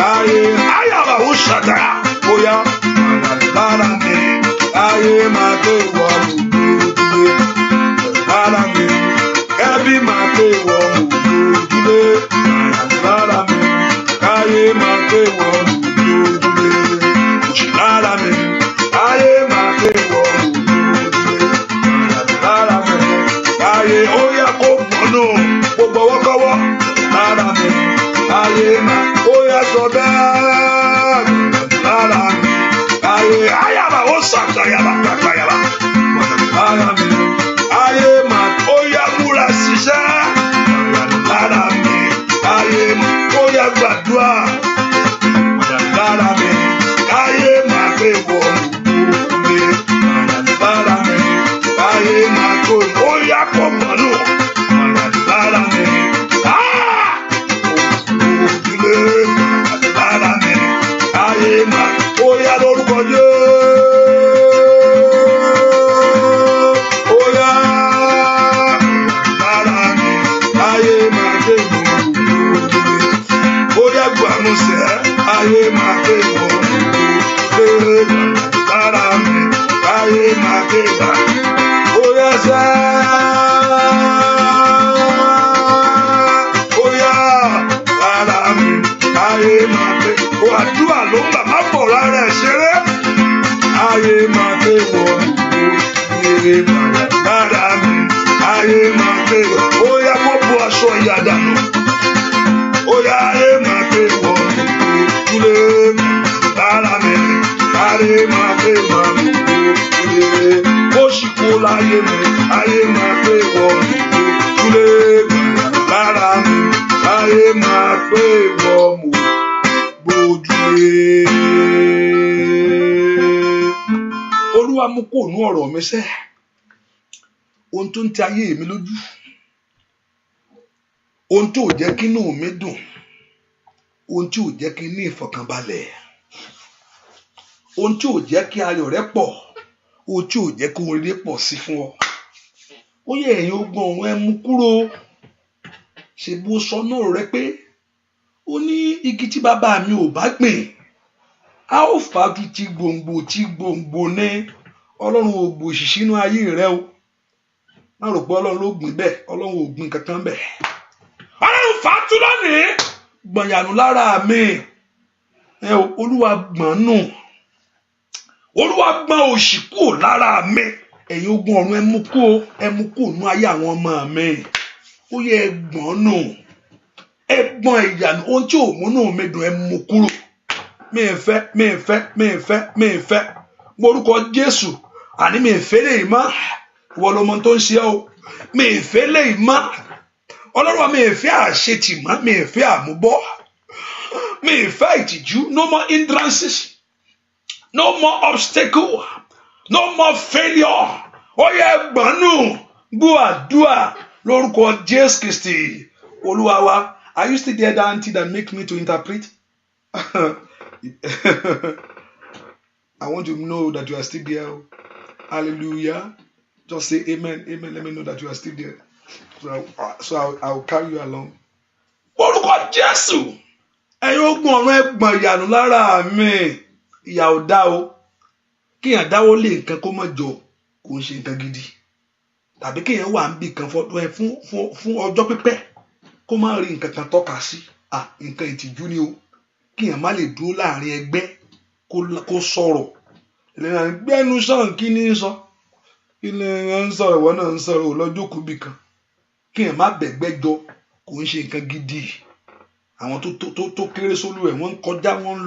[SPEAKER 1] káyé ayàbá ó ṣàtà ó yá àyà lára mi káyé máa ké wọ ojúlé lára mi ẹbí máa ké wọ ojúlé lára mi káyé máa ké wọ ojúlé òṣì lára mi káyé máa ké wọ ojúlé lára mi káyé ó yá kó gbọ́nù gbogbo ọwọ́kọ́wọ́ lára mi káyé máa ó yá sọ bẹ́ẹ̀ lára mi káyé ayàbá ó sàtàyàbá kàkàyàbá lára mi káyé máa ó yá múra ṣiṣẹ́ lára mi káyé máa ó yá gbàdúrà lára mi káyé máa pé wọ́n mi lára mi káyé máa tó ó yá kó mọ́nù lára mi ojúlé lára mi káyé máa ó yá lórúkọ Jésù ó yá lára mi káyé máa pé wọ́n ó yá gbàmù sẹ́ káyé máa pé wọ́n lára mi káyé máa pé wọ́n ó yá sẹ́ ó yá lára mi káyé máa pé ó àdúrà ló ń bà má bọ̀ rárá ẹ̀ ṣeré káyé máa pé wọ́n èrè lára mi káyé máa pé wọ́n ó yá kó bu aṣọ ìyà dànù ó yá ayé máa pé wọ́n ojúlé lára mi káyé máa pé wọ́n ojúlé ó sì kú láyé mi ayé máa pé wọ́n ojúlé lára mi ayé máa pé wọ́n ojúlé. Olúwa mú kó nú ọ̀rọ̀ mi sẹ́ ohun tó ń tẹ ayé mi lójú ohun tí ò jẹ́ kí inú mi dùn ohun tí ò jẹ́ kí n ní ìfọ̀kànbalẹ̀ ohun tí ò jẹ́ kí ayọ̀ rẹ pọ̀ ohun tí ò jẹ́ kí oríire pọ̀ sí fún ọ ó yẹ ẹ̀yin ogun ọ̀run ẹ mú kúrò ṣe bó sọnù rẹ pé ó ní igi tí bàbá mi ò bá gbìn a ó fàájú ti gbòǹgbò ní ọlọ́run ò gbòòṣì sínú ayé rẹ o má rò pé ọlọ́run ló gbìn bẹ́ẹ̀ ọlọ́run ò gbìn kankan bẹ́ẹ̀ ọlọ́run fàájú lónìí gbọ̀nyànú lára mi olúwa gbọ̀n nù olúwa gbọ̀n òṣì kúrò lára mi ẹ̀yin ogun ọ̀run ẹ mú kúrò nú ayé àwọn ọmọ mi ó yẹ ẹ gbọ̀n nù ẹ gbọ̀n ìyànú ohun tí ò múnú mi dùn ẹ mú kúrò mi ì fẹ́ morúkọ Jésù àní mi ì fẹ́ lè mọ́ ìwọ lọmọ tó ń ṣe ọ́ mi ì fẹ́ lè mọ́ ọlọ́run mi ì fẹ́ àṣetì mọ́ mi ì fẹ́ àmúbọ́ mi ì fẹ́ ìtìjú no more hindrances no more obstacle no more failure ó yẹ gbọ́nù gbọ́ àdúrà lórúkọ Jésù Kristi olúwa wa. Are you still there, that auntie that make me to interpret? I want to know that you are still there. Hallelujah. Just say amen. Amen. Let me know that you are still there. So I'll carry you along. Orúkọ Jésù. ẹ̀yin ogun ọ̀run ẹ gbọ̀n ìyànú lára mi. Ìyà ò dá o, kíyàn dáwọ́ lé nǹkan kó má jọ kò ń ṣe nǹkan gidi, tàbí kíyàn wà ń bì kan fún ọjọ́ pípẹ́ kó má rí nǹkan kan tọ́ka sí nǹkan ìtìjú ni o. Kíyàn má lè dúró láàrin ẹgbẹ́ kó sọ̀rọ̀ ìlànà gbẹ́nu sàn kí ni sọ, ilé ń sọ̀rọ̀ ìwọ náà ń sọ̀rọ̀ ò lọ́jọ́ kú bì kan. Kíyàn má bẹ̀gbẹ́ jọ kò ń ṣe nǹkan gidi. Àwọn tó kéré sólú ẹ̀ wọ́n ń kọjá, wọ́n ń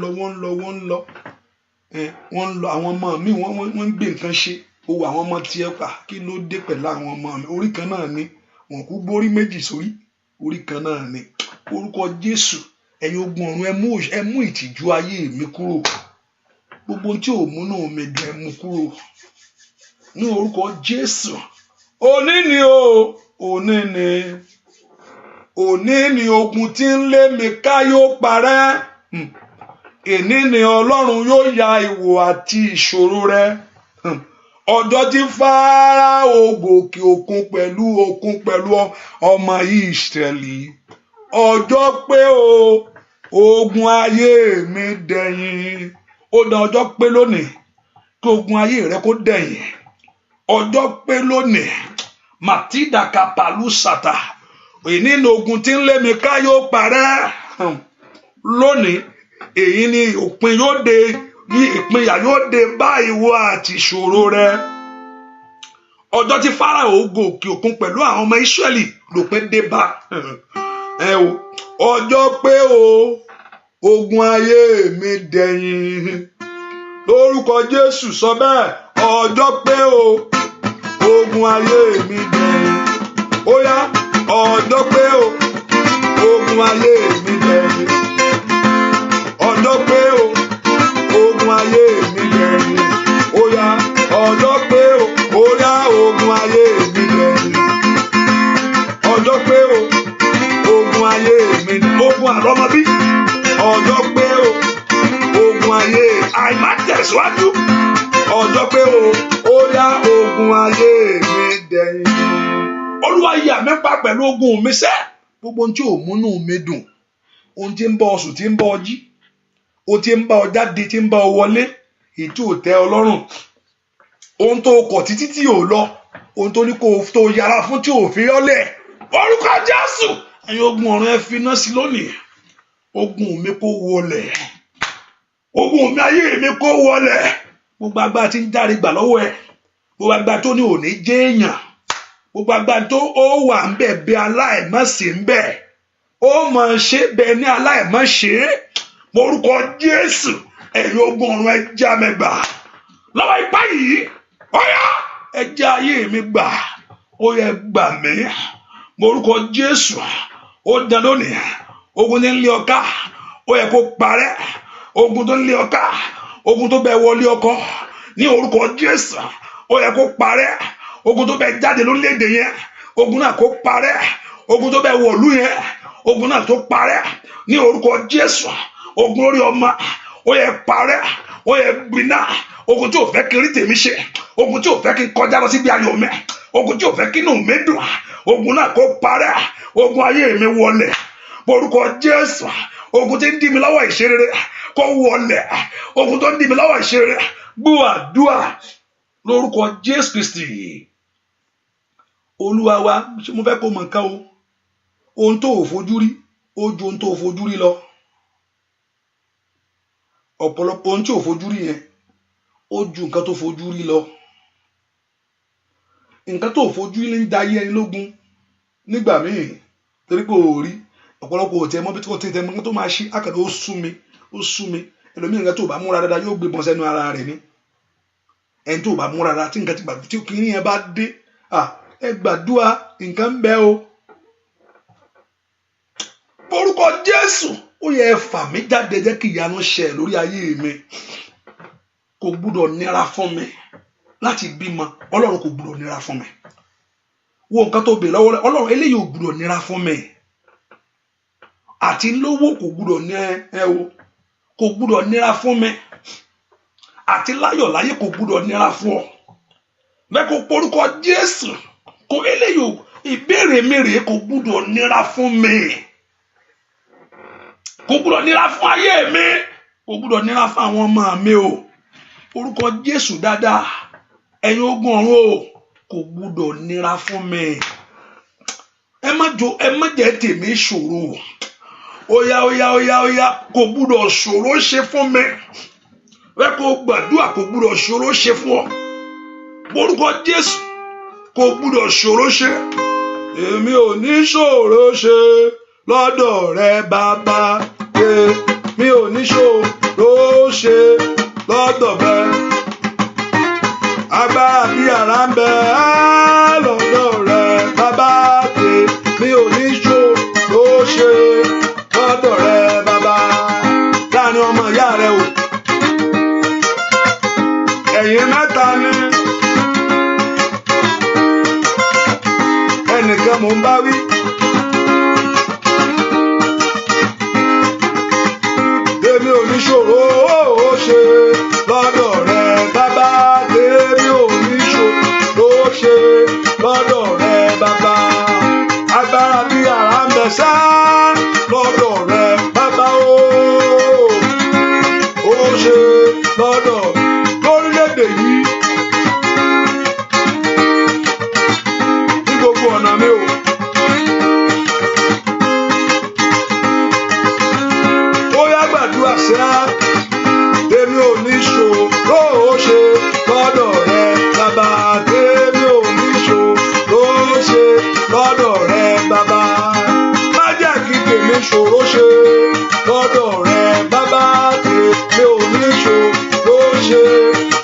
[SPEAKER 1] lọ àwọn ọmọ mi wọ́n ń gbé nǹkan ṣe. Owó àwọn ọmọ tiẹ̀ pa kí ló dé pẹ̀lú àwọn ọmọ mi, orí kan náà ni wọn kú gbórí méjì sórí, orí kan náà ni. Orúkọ Jésù, ẹ̀yin ogun ọ̀run ẹ mú ìtìjú ayé mi kúrò, gbogbo tí ò múnú mi dùn ẹ mú kúrò ní orúkọ Jésù. Òní ni ogun tí ń lé mi ká yóò parẹ́. Èní ni Ọlọ́run yóò ya ìwò àti ìṣòro rẹ. Ọjọ́ tí Fáráò gòkè òkun pẹ̀lú ọmọ Ísírẹ́lì. Ọjọ́ pé ogun ayé mi dẹ̀yìn. Ó dá ọjọ́ pé lónìí kí ogun ayé rẹ kó dẹ̀yìn. Ọjọ́ pé lónìí Màtídà Kàpàlú Sàtà. Èní ni ogun tí ń lé mi ká yóò parẹ́. Lónìí èyí ni ìpínyà yóò dé bá ìwọ àti ìṣòro rẹ. Ọjọ́ tí Fáráò gòkè òkun pẹ̀lú àwọn ọmọ Ísírẹ́lì lópin dé bá. Ọjọ́ pé ogun ayé mi dẹ̀yìn. Lórúkọ Jésù sọ bẹ́ẹ̀. Ọjọ́ pé ogun ayé mi dẹ̀yìn. Ó yá, ọjọ́ pé ogun ayé mi dẹ̀yìn. Ọjọ́ pé ogun ayé mi dẹ̀yìn. Ó yá, ọjọ́ pé ogun ayé mi dẹ̀yìn. Ọjọ́ pé ogun ayé mi dẹ̀yìn. Ogun àrọ́mọbí. Ọjọ́ pé ogun ayé àìmátẹ̀síwájú. Ọjọ́ pé ogun ayé mi dẹ̀yìn. Olúwa yà mí pa pẹ̀lú ogun mi sẹ́. Gbogbo ohun tí ò múnú mi dùn, ohun tí ń bá ọ sùn, tí ń bá ọ jí, ohun tí ń bá ọ jáde, tí ń bá ọ wọlé, èyí tí ò tẹ́ ọ lọ́rùn, ohun tó kọ̀ títí tí ò lọ, ohun tó ní kó tó yára fún tí ò fi yọ́lẹ̀. Orúkọ Jésù, ẹ̀yin ogun ọ̀run ẹ fi iná sí lónìí. Ogun mi kó wọlẹ̀, ogun mi ayé mi kó wọlẹ̀. Gbogbo agbára tí ń járe gbà lọ́wọ́ ẹ, gbogbo agbára tó ní òní jẹ́ èèyàn, gbogbo agbára tó wà ń bẹ̀ bí aláìmọ̀sí ń bẹ̀, ó mọ̀ ṣe bẹ́ẹ̀ ní aláìmọ̀ṣe. Orúkọ Jésù, ẹ̀yin ogun ọ̀run ẹ já mi gbà lọ́wọ́ ipá yìí. Ó yá, ẹ já ayé mi gbà, ó yẹ gbà mí. Orúkọ Jésù, ó dán lónìí. Ogun tí ń lé ọ ká, ó yẹ kó parẹ́. Ogun tó ń lé ọ ká, ogun tó bẹ wọlé ọkọ, ní orúkọ Jésù, ó yẹ kó parẹ́. Ogun tó bẹ jáde lórílẹ̀-èdè yẹn, ogun náà kó parẹ́. Ogun tó bẹ wọ̀lú yẹn, ogun náà tó parẹ́. Ní orúkọ Jésù, ogun lórí ọmọ, ó yẹ parẹ́, ó yẹ gbiná. Ogun tí ò fẹ́ kí n rí tèmi ṣe, ogun tí ò fẹ́ kí n kọjá lọ síbi ayọ̀ mi, ogun tí ò fẹ́ kí inú mi dùn, ogun náà kó parẹ́. Ogun ayé mi wọlẹ̀ orúkọ Jésù. Ogun tí ń dí mi lọ́wọ́ ìṣerere kó wọlẹ̀. Ogun tó ń dí mi lọ́wọ́ ìṣerere gbọ́ àdúrà lórúkọ Jésù Kristi Olúwa wa. Mo fẹ́ kó mọ̀ nǹkan o, ohun tó ò fojú rí ó ju ohun tó ò fojú rí lọ. Ọ̀pọ̀lọpọ̀ ohun tí ò fojú rí yẹn ó ju nǹkan tó fojú rí lọ. Nǹkan tó fojú rí ń da ayé ẹni lógun nígbà míì torí pé ò rí. Ọ̀pọ̀lọpọ̀ òtí ẹmọ́ bí tí wọ́n ti tẹmọ́ tó máa ṣí àkàdé ó sú mi. Ẹlòmíì nǹkan tó bá múra dáadáa yóò gbé bọ́n sẹ́nu ara rẹ̀ ni. Ẹni tó bá múra dáadáa tí nǹkan ti gbà tí kìíní yẹn bá dé, ẹ gbàdúrà, nǹkan ń bẹ o. Orúkọ Jésù, ó yẹ fà mí jáde, jẹ́ kí ìyanu ṣẹ lórí ayé mi. Kò gbúdọ̀ nira fún mi láti bímọ. Ọlọ́run kò gbúdọ̀ nira fún mi. Wo nǹkan tó bè lọ́wọ́ rẹ̀, Ọlọ́run eléyìí ò gbúdọ̀ nira fún mi. Àti lówó kò gbúdọ̀ kò gbúdọ̀ nira fún mi. Àti láyọ̀ láyé kò gbúdọ̀ nira fún ọ. Bẹ́ẹ̀ kò porúkọ Jésù, kò eléyìí ìbéèrè mi rèé, kò gbúdọ̀ nira fún mi. kò gbúdọ̀ nira fún ayé mi, kò gbúdọ̀ nira fún àwọn ọmọ mi o. Orúkọ Jésù dáadáa, ẹ̀yin ogun ọ̀run o, kò gbúdọ̀ nira fún mi. Ẹ má jẹ́ tèmi ṣòro. Óyá, kò gbúdọ̀ ṣòro ṣe fún mi. Wẹ́ kó gbàdúrà, kò gbúdọ̀ ṣòro ṣe fún ọ. Orúkọ Jésù, kò gbúdọ̀ ṣòro ṣe. Èmi ò ní ṣòro ṣe lọ́dọ̀ rẹ bàbá. Mi ò ní ṣòro ṣe lọ́dọ̀ rẹ. Agbára bí àrá ń bẹ lọ́dọ̀ rẹ bàbá. Mi ò ní ṣòro ṣe lọ́dọ̀ rẹ bàbá. Láàrin ọmọ ìyá rẹ o, ẹ̀yin mẹ́ta ni. Ẹnìkan mò ń bá wí. Èmi ò ní ṣòro ṣe lọ́dọ̀ rẹ bàbá. Èmi ò ní ṣòro ṣe lọ́dọ̀ rẹ bàbá. Agbára bí àrá ń bẹ sá lọ́dọ̀ rẹ bàbá o. Ó ṣe lọ́dọ̀ lórílẹ̀-èdè yìí. Ní gbogbo ọ̀nà mi o. Ó yá gbàdúrà sá. Èmi ò ní ṣòro ṣe lọ́dọ̀ rẹ bàbá. Èmi ò ní ṣòro ṣe lọ́dọ̀ rẹ bàbá. Má jẹ́ kí tèmi ṣòro ṣe lọ́dọ̀ rẹ bàbá. Èmi ò ní ṣòro ṣe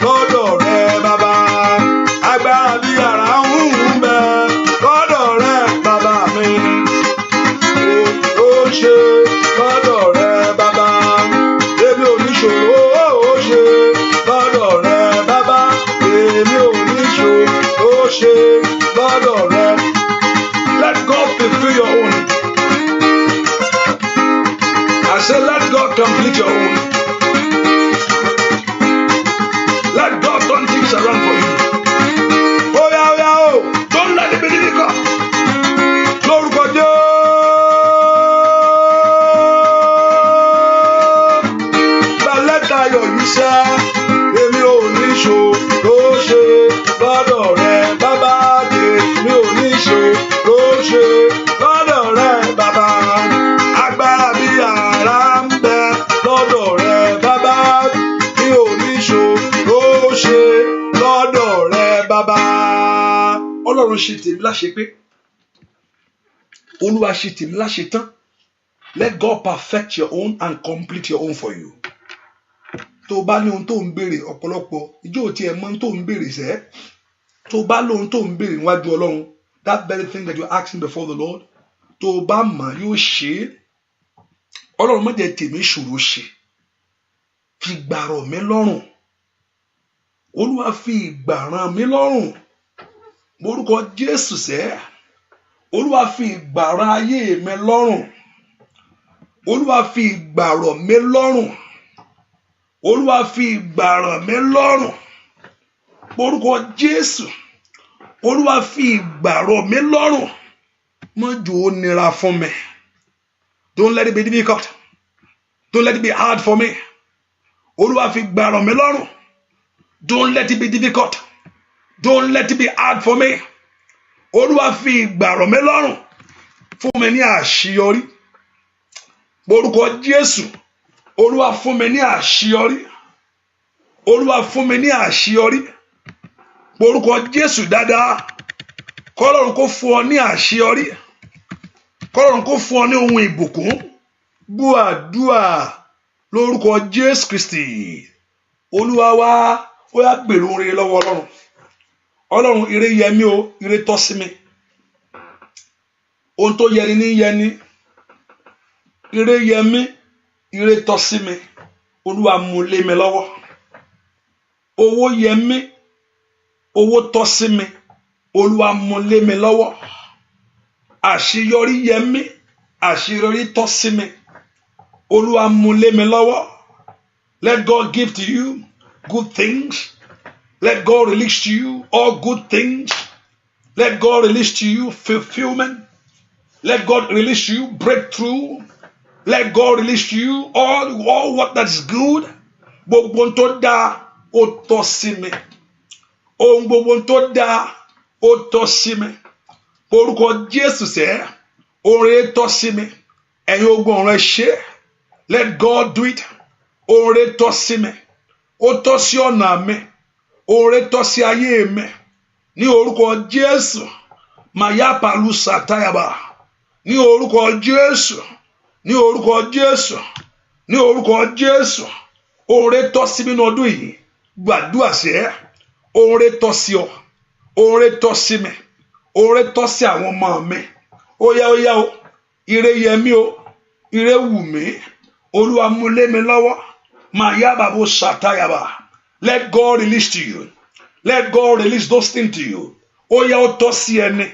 [SPEAKER 1] lọ́dọ̀ rẹ bàbá. Agbára bí àrá ń bẹ lọ́dọ̀ rẹ bàbá mi. Ó ṣe lọ́dọ̀ rẹ bàbá. Èmi ò ní ṣòro ṣe lọ́dọ̀ rẹ bàbá. Èmi ò ní ṣòro ṣe lọ́dọ̀ rẹ. Let God fulfill your own. I say let God complete your own. Let God turn things around for you. Oh yeah, oh. Don't let it be difficult. Lórúkọ Jésù. Gba lẹ́tà ayọ̀ yìí sá. Èmi ò ní ṣòro ṣe lọ́dọ̀ rẹ bàbá. Èmi ò ní ṣòro ṣe lọ́dọ̀ rẹ bàbá. Agbára bí àrá ń bẹ lọ́dọ̀ rẹ bàbá. Mi ò ní ṣòro ṣe lọ́dọ̀ rẹ bàbá. Ọlọ́run ṣe tèmi láṣẹ pé. Olúwa ṣe tèmi láṣẹ tán. Let God perfect your own and complete your own for you. Tó bá ní ohun tó ń béèrè ọ̀pọ̀lọpọ̀ ìjọ tí ẹ mọ̀ ohun tó ń béèrè sẹ́. Tó bá lóhun tó ń béèrè níwájú Ọlọ́run, that very thing that you're asking before the Lord, tó bá mọ̀ yóò ṣe é. Ọlọ́run má jẹ́ tèmi ṣòro ṣe. Fi gbàrọ̀ mi lọ́rùn. Olúwa fi ìgbàràn mi lọ́rùn. Orúkọ Jésù sẹ́. Olúwa fi ìgbàràn ayé mi lọ́rùn. Olúwa fi ìgbàrọ̀ mi lọ́rùn. Olúwa fi ìgbàràn mi lọ́rùn. Orúkọ Jésù. Olúwa fi ìgbàrọ̀ mi lọ́rùn. Má jẹ́ ó nira fún mi. Don't let it be difficult. Don't let it be hard for me. Olúwa fi ìgbàrọ̀ mi lọ́rùn. Don't let it be difficult. Don't let it be hard for me. Olúwa fi ìgbàrọ̀ mi lọ́rùn. Fún mi ní àṣeyọrí. Orúkọ Jésù. Olúwa fún mi ní àṣeyọrí. Olúwa fún mi ní àṣeyọrí. Orúkọ Jésù dáadáa. Kọ́lọ́run kó fún ọ ní àṣeyọrí. Kọ́lọ́run kó fún ọ ní ohun ìbùkún. Gbọ́ àdúrà lórúkọ Jésù Kristi. Olúwa wá ó yá gbèrò rere lọ́wọ́ Ọlọ́run. Ọlọ́run ire yẹ mí o, ire tọ́ sí mi. Ohun tó yẹni ní yẹni. Ire yẹ mí, ire tọ́ sí mi. Olúwa mú lé mi lọ́wọ́. Owó yẹ mí, owó tọ́ sí mi. Olúwa mú lé mi lọ́wọ́. Àṣeyọrí yẹ mí, àṣeyọrí tọ́ sí mi. Olúwa mú lé mi lọ́wọ́. Let God give to you good things. Let God release to you all good things. Let God release to you fulfillment. Let God release to you breakthrough. Let God release to you all what that is good. Gbogbo tó dáa ó tọ́ sí mi. Ohun gbogbo tó dáa ó tọ́ sí mi. Orúkọ Jésù sẹ́, oore tọ́ sí mi. Ẹ̀yin ogun ọ̀run ẹ ṣé. Let God do it. Oore tọ́ sí mi. Ó tọ́ sí ọ̀nà mi. Oore tọ́ sí ayé mi. Ní orúkọ Jésù. Maya palu satayaba. Ní orúkọ Jésù. Ní orúkọ Jésù. Ní orúkọ Jésù. Oore tọ́ sí mi ní ọdún yìí. Gbàdúrà sẹ́. Oore tọ́ sí ọ. Oore tọ́ sí mi. Oore tọ́ sí àwọn ọmọ mi. Ó yá o. Ire yẹ mí o. Ire wù mí. Olúwa mú lé mi lọ́wọ́. Maya babu satayaba. Let God release to you. Let God release those things to you. Ó yá ó tọ́ sí ẹni.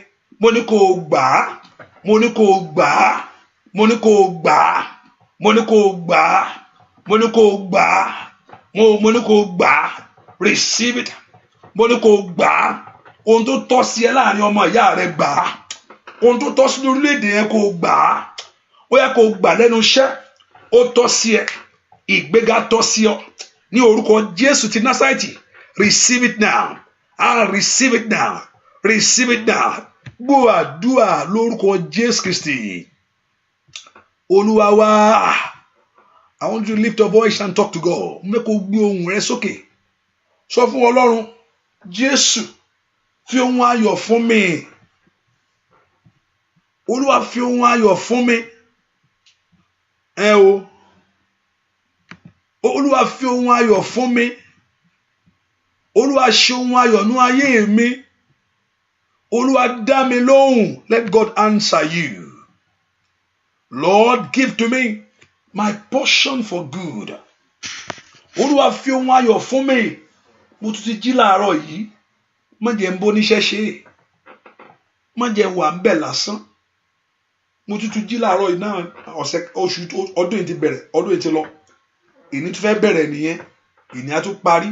[SPEAKER 1] Mo ní kó gbà á. Mo ní kó gbà á. Mo ní kó gbà á. Mo ní kó gbà á. Mo ní kó gbà á. Mo ní kó gbà á. Receive it. Mo ní kó gbà á. Ohun tó tọ́ sí ẹ láàrin ọmọ ìyá rẹ gbà á. Ohun tó tọ́ sí orílẹ̀-èdè yẹn kó gbà á. Ó yẹ kó gbà lẹ́nu iṣẹ́. Ó tọ́ sí ẹ. Ìgbéga tọ́ sí ọ. Ní orúkọ Jésù ti Násárẹ́tì. Receive it now. Receive it now. Receive it now. Gbọ́ àdúrà lórúkọ Jésù Kristi. Olúwa wa. I want you to lift your voice and talk to God. Mo fẹ́ kó gbé ohùn rẹ sókè. Sọ fún Ọlọ́run, Jésù, fi ohùn ayọ̀ fún mi. Olúwa fi ohùn ayọ̀ fún mi. Olúwa fi ohùn ayọ̀ fún mi. Olúwa ṣe ohun ayọ̀ nú ayé mi. Olúwa dá mi lóhùn. Let God answer you. Lord, give to me my portion for good. Olúwa fi ohun ayọ̀ fún mi. Mo tún ti jí láàárọ̀ yìí. Má jẹ́ n bó níṣẹ́ ṣe. Má jẹ́ wà ń bẹ̀ lásán. Mo tún jí láàárọ̀ yìí náà oṣù ọdún yìí ti bẹ̀rẹ̀, ọdún yìí ti lọ. Ìní tún fẹ́ bẹ̀rẹ̀ nìyẹn. Ìní á tún parí.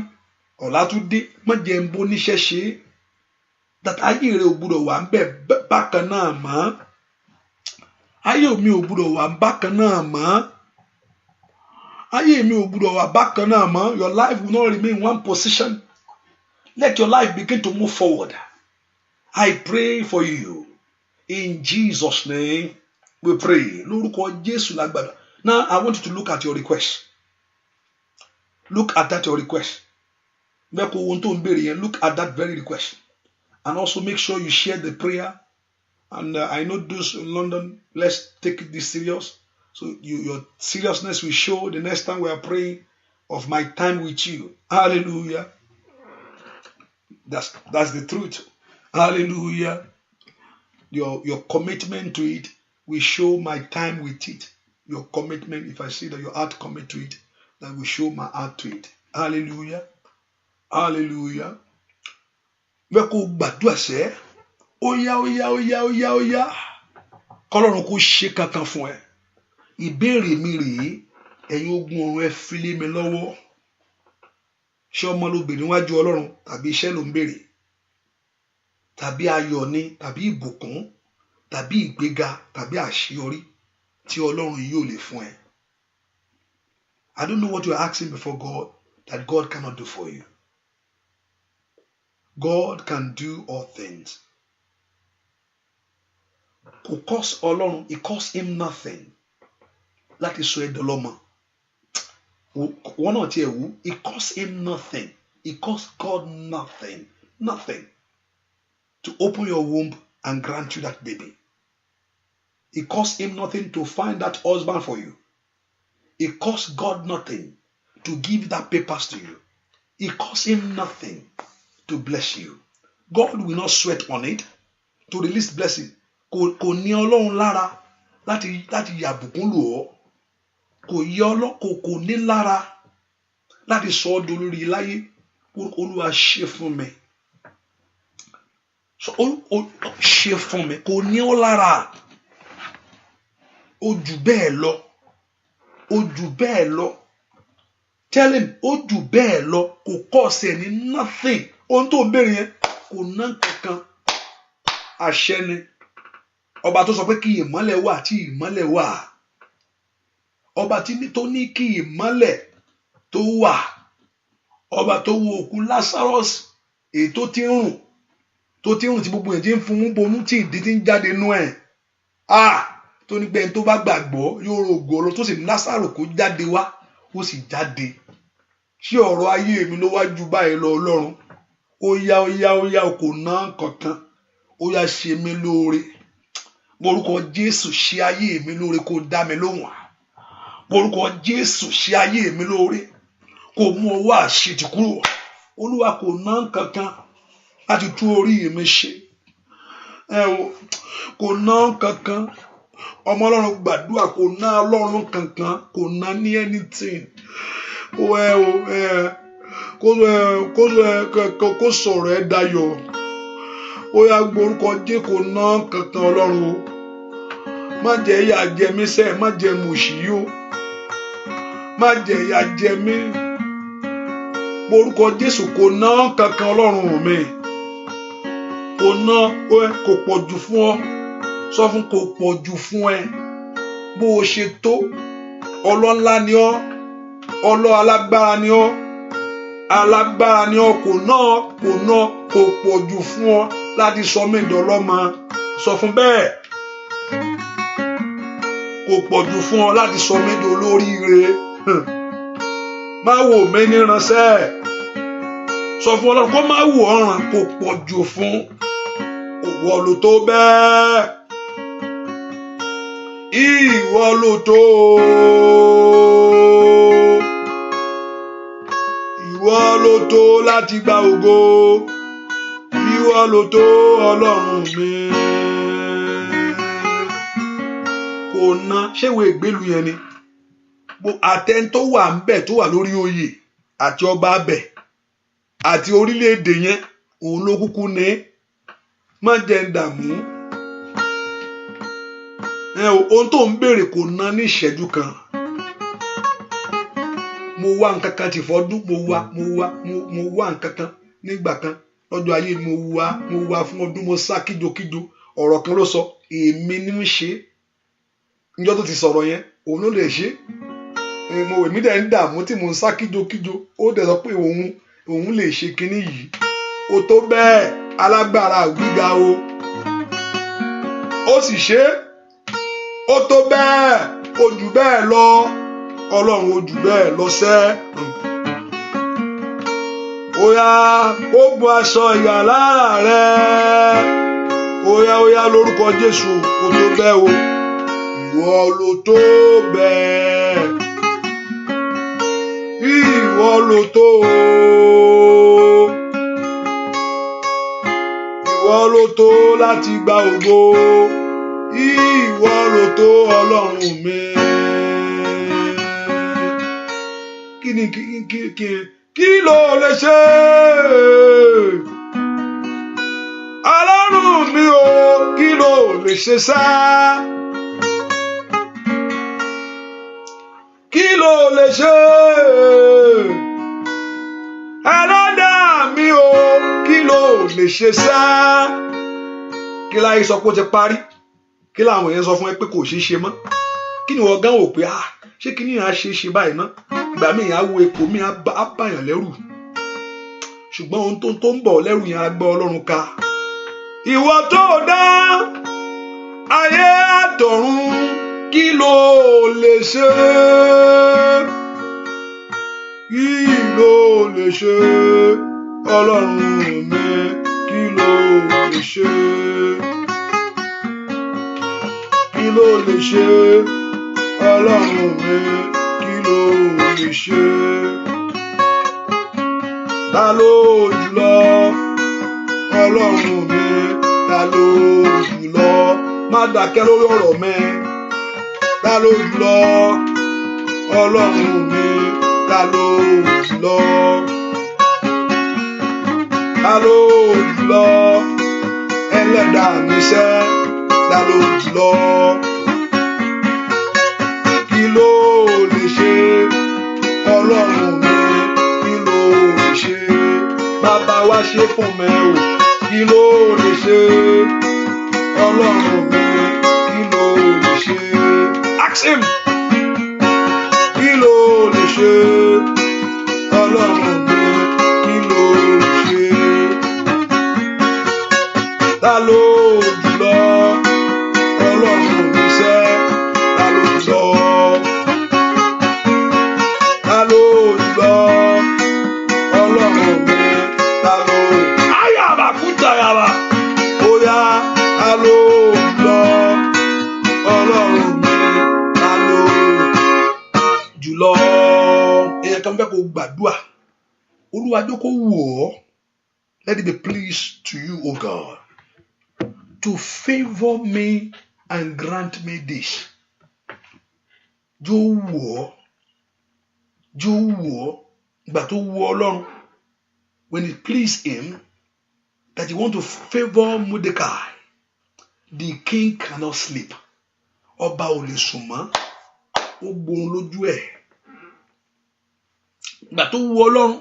[SPEAKER 1] Ọ̀la tún dé. Má jẹ́ n bó níṣẹ́ ṣe. That ayé rẹ ò gbúdọ̀ wà ń bẹ̀ bákan náà mọ́. Ayé mi ò gbúdọ̀ wà bákan náà mọ́. Ayé mi ò gbúdọ̀ wà bákan náà mọ́. Your life will not remain in one position. Let your life begin to move forward. I pray for you. In Jesus' name, we pray. Lórúkọ Jésù lágbàdá. Now, I want you to look at your request. Look at that your request. Look at that very request. And also make sure you share the prayer. And I know those in London, let's take this serious. So your seriousness will show the next time we are praying of my time with you. Hallelujah. That's the truth. Hallelujah. Your commitment to it will show my time with it. Your commitment, if I see that your heart commit to it, that will show my heart to it. Hallelujah. Hallelujah. Mẹ́kò gbàdúrà sẹ́, óyá. Kọ́lọ́run kò ṣe kankan fún ẹ. Ìbéèrè mi rèé, ẹ̀yin ogun ọ̀run ẹ fi lé mi lọ́wọ́. Ṣé ọmọ ló béèrè níwájú Ọlọ́run tàbí iṣẹ́ ló ń béèrè? Tàbí ayọ̀ ni, tàbí ìbùkún, tàbí ìgbéga, tàbí àṣeyọrí tí Ọlọ́run yóò lè fún ẹ. I don't know what you are asking before God that God cannot do for you. God can do all things. Kò cost Ọlọ́run, it cost him nothing. Láti sọ ẹ́ dọlọ́mọ. Wọ́n náà tiẹ̀ wú, it cost him nothing. It cost God nothing. Nothing. To open your womb and grant you that baby. It cost him nothing to find that husband for you. It cost God nothing to give that papers to you. It cost him nothing to bless you. God will not sweat on it to release blessing. Kò ní Ọlọ́run lára láti yàbùkún lò ọ́. Kò ní lára láti sọ ọ́ dolórí láyé. Olúwa ṣe fún mi. Ṣe fún mi. Kò ní ọ́ lára. Ó jù bẹ́ẹ̀ lọ. Ó jù bẹ́ẹ̀ lọ. Tell him, ó jù bẹ́ẹ̀ lọ. Kò cost ẹ ní nothing. Ohun tó ń béèrè yẹn kò ná kankan. Àṣẹ ni. Ọba tó sọ pé kí ìmọ́lẹ̀ wà tí ìmọ́lẹ̀ wà. ọba tó ní kí ìmọ́lẹ̀ tó wà, ọba tó wo òkú Lazarus èyí tó ti rùn tí gbogbo ẹ̀ ti ń fún un bomú tí ìdí ti ń jáde nú ẹ̀ tó ní pé ẹni tó bá gbàgbọ́ yóò rògbò ọlọ tó sì ní Lazarus kó jáde wá, ó sì jáde. Ṣé ọ̀rọ̀ ayé mi ló wá ju báyìí lọ Ọlọ́run? Ó yá kò ná kankan, ó yá ṣe mí lóore. Orúkọ Jésù ṣe ayé mi lóore kó dá mi lóhùn. Orúkọ Jésù ṣe ayé mi lóore kó mú ọwọ́ àṣetì kúrò. Olúwa kò ná kankan láti tú orí mi ṣe. Kò ná kankan. Ọmọ Ọlọ́run gbàdúrà, kò ná Ọlọ́run kankan, kò ná ní anything. Kó sọ̀rọ̀ ẹ dayọ̀. Ó yá gbórúkọ jẹ́ kò ná kankan Ọlọ́run o. Má jẹ́ ìyà jẹ mí sẹ́, má jẹ́ mòṣì yó. Má jẹ́ ìyà jẹ mí. Gbórúkọ Jésù kò ná kankan Ọlọ́run mi. Kò ná kò pọ̀jù fún ọ. Sọ fún kò pọ̀jù fún ẹ. Bó o ṣe tó, ọlọ́lá ni ọ́, alágbára ni ọ́, kò pọ̀jù fún ọ láti sọ mí dọlọ́mọ. Sọ fún bẹ́ẹ̀. Kò pọ̀jù fún ọ láti sọ mí dolóríire. Má wò mí níranṣẹ́. Sọ fún Ọlọ́run kó má wò ọ̀ràn, kò pọ̀jù fún. Ìwọ ló tó bẹ́ẹ̀. Ìwọ ló tó. Ìwọ ló tó láti gba ògo. Ìwọ ló tó Ọlọ́run mi. Kò ná ṣé ìwé ìgbélu yẹn ni? Àtẹn tó wà ń bẹ̀ tó wà lórí oyè àti ọba abẹ àti orílẹ̀-èdè yẹn òun ló kúkú ní. Má jẹ́ ń dààmú. Ohun tó ń béèrè kò ná ní ìṣẹ́jú kan. Mo wá nǹkan kan ti fọdún, mo wá nǹkan kan nígbà kan lọ́jọ́ ayé mo wá fún ọdún, mo sá kíjokíjo. Ọ̀rọ̀ kan ló sọ, èmi ní ń ṣe. Níjọ́ tó ti sọ̀rọ̀ yẹn, òun ló lè ṣe. Èmi dẹ̀ ń dààmú tí mo ń sá kíjokíjo. Ó dẹ̀ sọ pé òun lè ṣe kinní yìí. Ó tó bẹ́ẹ̀, alágbára gíga o. Ó sì ṣe. Ó tó bẹ́ẹ̀, ó jù bẹ́ẹ̀ lọ. Ọlọ́run ó jù bẹ́ẹ̀ lọ sẹ́. Ó yá ó bu aṣọ ìyà lára rẹ̀. Ó yá lórúkọ Jésù, ó tó bẹ́ẹ̀ o. Ìwọ ló tó bẹ́ẹ̀. Ìwọ ló tó. Ìwọ ló tó láti gba ògo. Ìwọ ló tó Ọlọ́run mi. Kí ló lè ṣe? Ọlọ́run mi o, kí ló lè ṣe sá? Kí ló lè ṣe? Ẹlẹ́dàá mi o, kí ló lè ṣe sá? Kí láyé sọ pé ó ti parí? Kí làwọn èèyàn sọ fún ẹ pé kò ṣeé ṣe mọ́? Kí ni wọ́n gán wò pé ṣé kí ni à ṣe ṣe báyìí ná? Ìgbà míì á wo epo mi á bàyàn lẹ́rù. Ṣùgbọ́n ohun tó ń bọ̀ lẹ́rù yẹn á gbọ́ Ọlọ́run ká. Ìwọ tó dá ayé àtọ̀run, kí ló lè ṣe? Kí ló lè ṣe? Ọlọ́run mi, kí ló lè ṣe? Kí ló lè ṣe? Ọlọ́run mi, kí ló lè ṣe? Ta ló jùlọ? Ọlọ́run mi, ta ló jùlọ? Má dákẹ́ lórí ọ̀rọ̀ mi. Ta ló jùlọ? Ọlọ́run mi, ta ló jùlọ? Ta ló jùlọ? Ẹlẹ́dàá mi sẹ́, ta ló jùlọ? Kí ló lè ṣe? Ọlọ́run mi, kí ló lè ṣe? Bàbá wa ṣe fún mi o, kí ló lè ṣe? Ọlọ́run mi, kí ló lè ṣe? Ask him. ṣe Ọlọ́run mi kí ló ṣe ta ló jùlọ Ọlọ́run mi ṣe ta ló jùlọ ta ló jùlọ Ọlọ́run mi ta ló ayaba kútayaba oya ta ló jùlọ Ọlọ́run mi ta ló jùlọ. Èyí kan fẹ́ kó gbàdúrà Olúwa jẹ́ kó wù ọ́. Let it be pleased to you, O God, to favor me and grant me this. Jọ̀ọ́ wù ọ́, jọ̀ọ́ wù ọ́, ìgbà tó wù Ọlọ́run, when it pleased him that he want to favor Mordecai, the king cannot sleep. Ọba ò lè sùn mọ́, ó gbóhùn lójú ẹ̀. Ìgbà tó wù Ọlọ́run,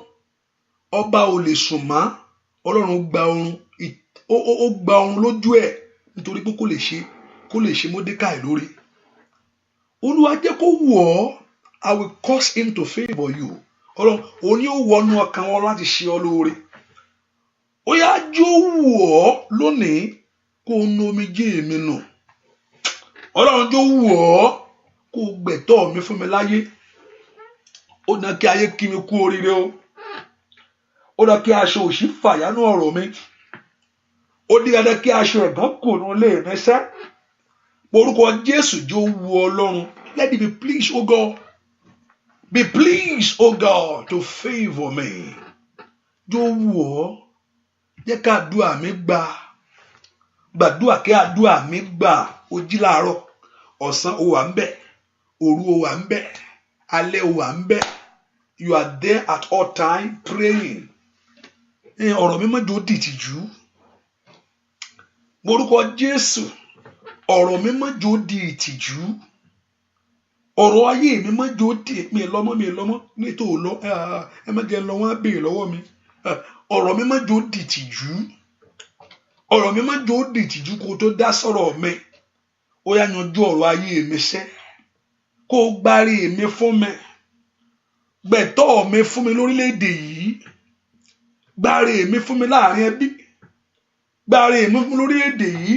[SPEAKER 1] ọba ò lè sùn mọ́, Ọlọ́run gba oorun, ó gba oorun lójú ẹ̀ nítorí pé kó lè ṣe Mordecai lórí. Olúwa jẹ́ kó wù ọ́. I will cause him to favor you. Ọlọ́run òun ni ó wọnú ọkàn wọn láti ṣe ọ lóore. Ó yá jọ̀ọ́ wù ọ́ lónìí kó nu omijé mi nù. Ọlọ́run jọ̀ọ́ wù ọ́ kó gbẹ̀tọ́ mi fún mi láyé. Ó dá kí ayé kí mi kú oríire o. Ó dá kí aṣọ òṣì fàyánú ọ̀rọ̀ mi. Ó ní dandan kí aṣọ ẹ̀gán kò nù lé mi sẹ́. Orúkọ Jésù jọ̀ọ́ wù Ọlọ́run. Let it be pleased, O God. Be pleased, O God, to favor me. Jọ̀ọ́ wù ọ́. Jẹ́ ká àdúrà mi gbà. Gbàdúrà kí àdúrà mi gbà. Ó jí láàárọ̀, ọ̀sán ó wà ńbẹ̀, òru ó wà ńbẹ̀, alẹ́ ó wà ńbẹ̀. You are there at all time praying. Ọ̀rọ̀ mi má jẹ́ ó di ìtìjú. Orúkọ Jésù, ọ̀rọ̀ mi má jẹ́ ó di ìtìjú. Ọ̀rọ̀ ayé mi má jẹ́ ó di mi lọ́mọ nítorí lọ ẹ má jẹ́ lọ wọ́n á béèrè lọ́wọ́ mi. Ọ̀rọ̀ mi má jẹ́ ó di ìtìjú. Ọ̀rọ̀ mi má jẹ́ ó di ìtìjú kó tó dá sọ̀rọ̀ mi. Ó yá yanjú ọ̀rọ̀ ayé mi sẹ́. Kó gbárí mi fún mi. Gbẹ̀tọ́ mi fún mi lórílẹ̀‐èdè yìí. Gbárí mi fún mi láàrin ẹbí. Gbárí mi fún mi lórílẹ̀‐èdè yìí.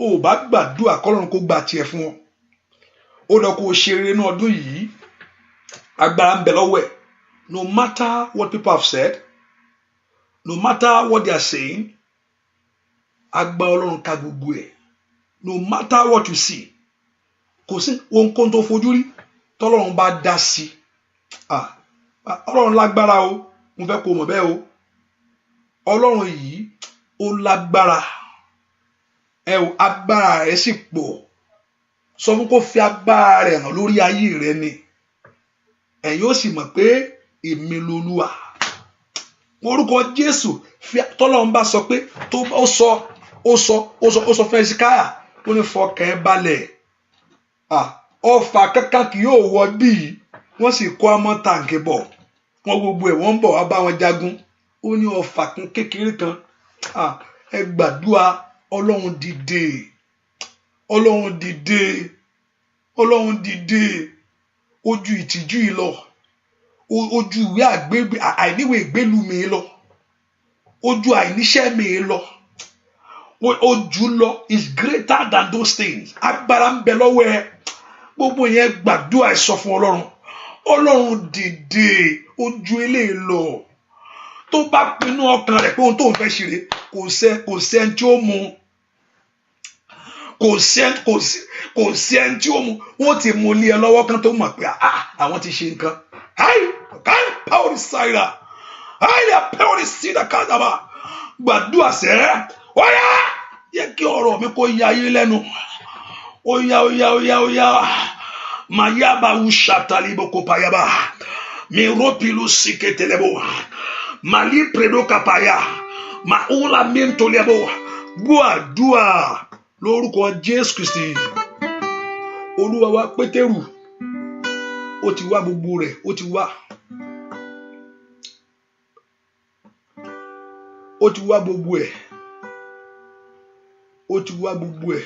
[SPEAKER 1] Ó bá gbàdúrà kọ́lọ́run kó gbà tiẹ̀ fún ọ. Ó lọ kó ṣe rere ní ọdún yìí. Agbára ń bẹ lọ́wọ́ ẹ̀. No matter what people have said, no matter what they are saying, agbára Ọlọ́run ká gbogbo ẹ̀. No matter what you see, kò sí ohunkóhun tó fojú rí tọ́lọ́run bá dá sí. Ọlọ́run lágbára o, mo fẹ́ kó mọ̀ bẹ́ẹ̀ o. Ọlọ́run yìí ó lágbára. Agbára rẹ̀ sì pọ̀. Sọ fún kó fi agbára rẹ̀ hàn lórí ayé rẹ ni. Ẹ̀yin ó sì mọ̀ pé èmi lolúwa. Orúkọ Jésù tọ́lọ́run bá sọ pé tó ó sọ fún Hezekiah ó ní fọkàn ẹ balẹ̀. Ọfà kankan kì yóò wọ bíi wọ́n sì kó àmọ́ tàǹkì bọ̀. Wọ́n gbogbo ẹ̀ wọ́n ń bọ̀ wá bá wọn jagun. Ó ní ọfà kan kékeré kan. Ẹ gbàdúrà Ọlọ́run dìde. Ọlọ́run dìde. Ọlọ́run dìde. Ojú ìtìjú yìí lọ. Ojú ìwé àìníwèé ìgbélú mi lọ. Ojú àìníṣẹ́ mi lọ. Ojú lọ is greater than those things. Agbára ń bẹ lọ́wọ́ ẹ. Gbogbo yẹn gbàdúrà ẹ sọ fún Ọlọ́run. Ọlọ́run dìde. Ojú eléyìí lọ. Tó bá pinnu ọkàn rẹ̀ pé ohun tó ń fẹ́ ṣeré kò sẹ́ni tí ó mú. Kò sí ẹni tí ó mú. Wọ́n ti mú lé ẹ lọ́wọ́ kan tó mọ̀ pé àwọn ti ṣe nǹkan. Power side. Power side kazaba. Gbàdúrà sẹ́. Oya yẹ kí ọ̀rọ̀ mi kó ya ayé lẹ́nu. Oya. Mayaba ushatalibo kopayaba. Mi ropilu siketelebo. Mali predo kapaya. Maula mentolebo. Gbàdúrà lórúkọ Jésù Kristi. Olúwa wa Pétérù. Ó ti wá gbogbo rẹ̀, ó ti wá. Ó ti wá gbogbo ẹ̀. Ó ti wá gbogbo ẹ̀.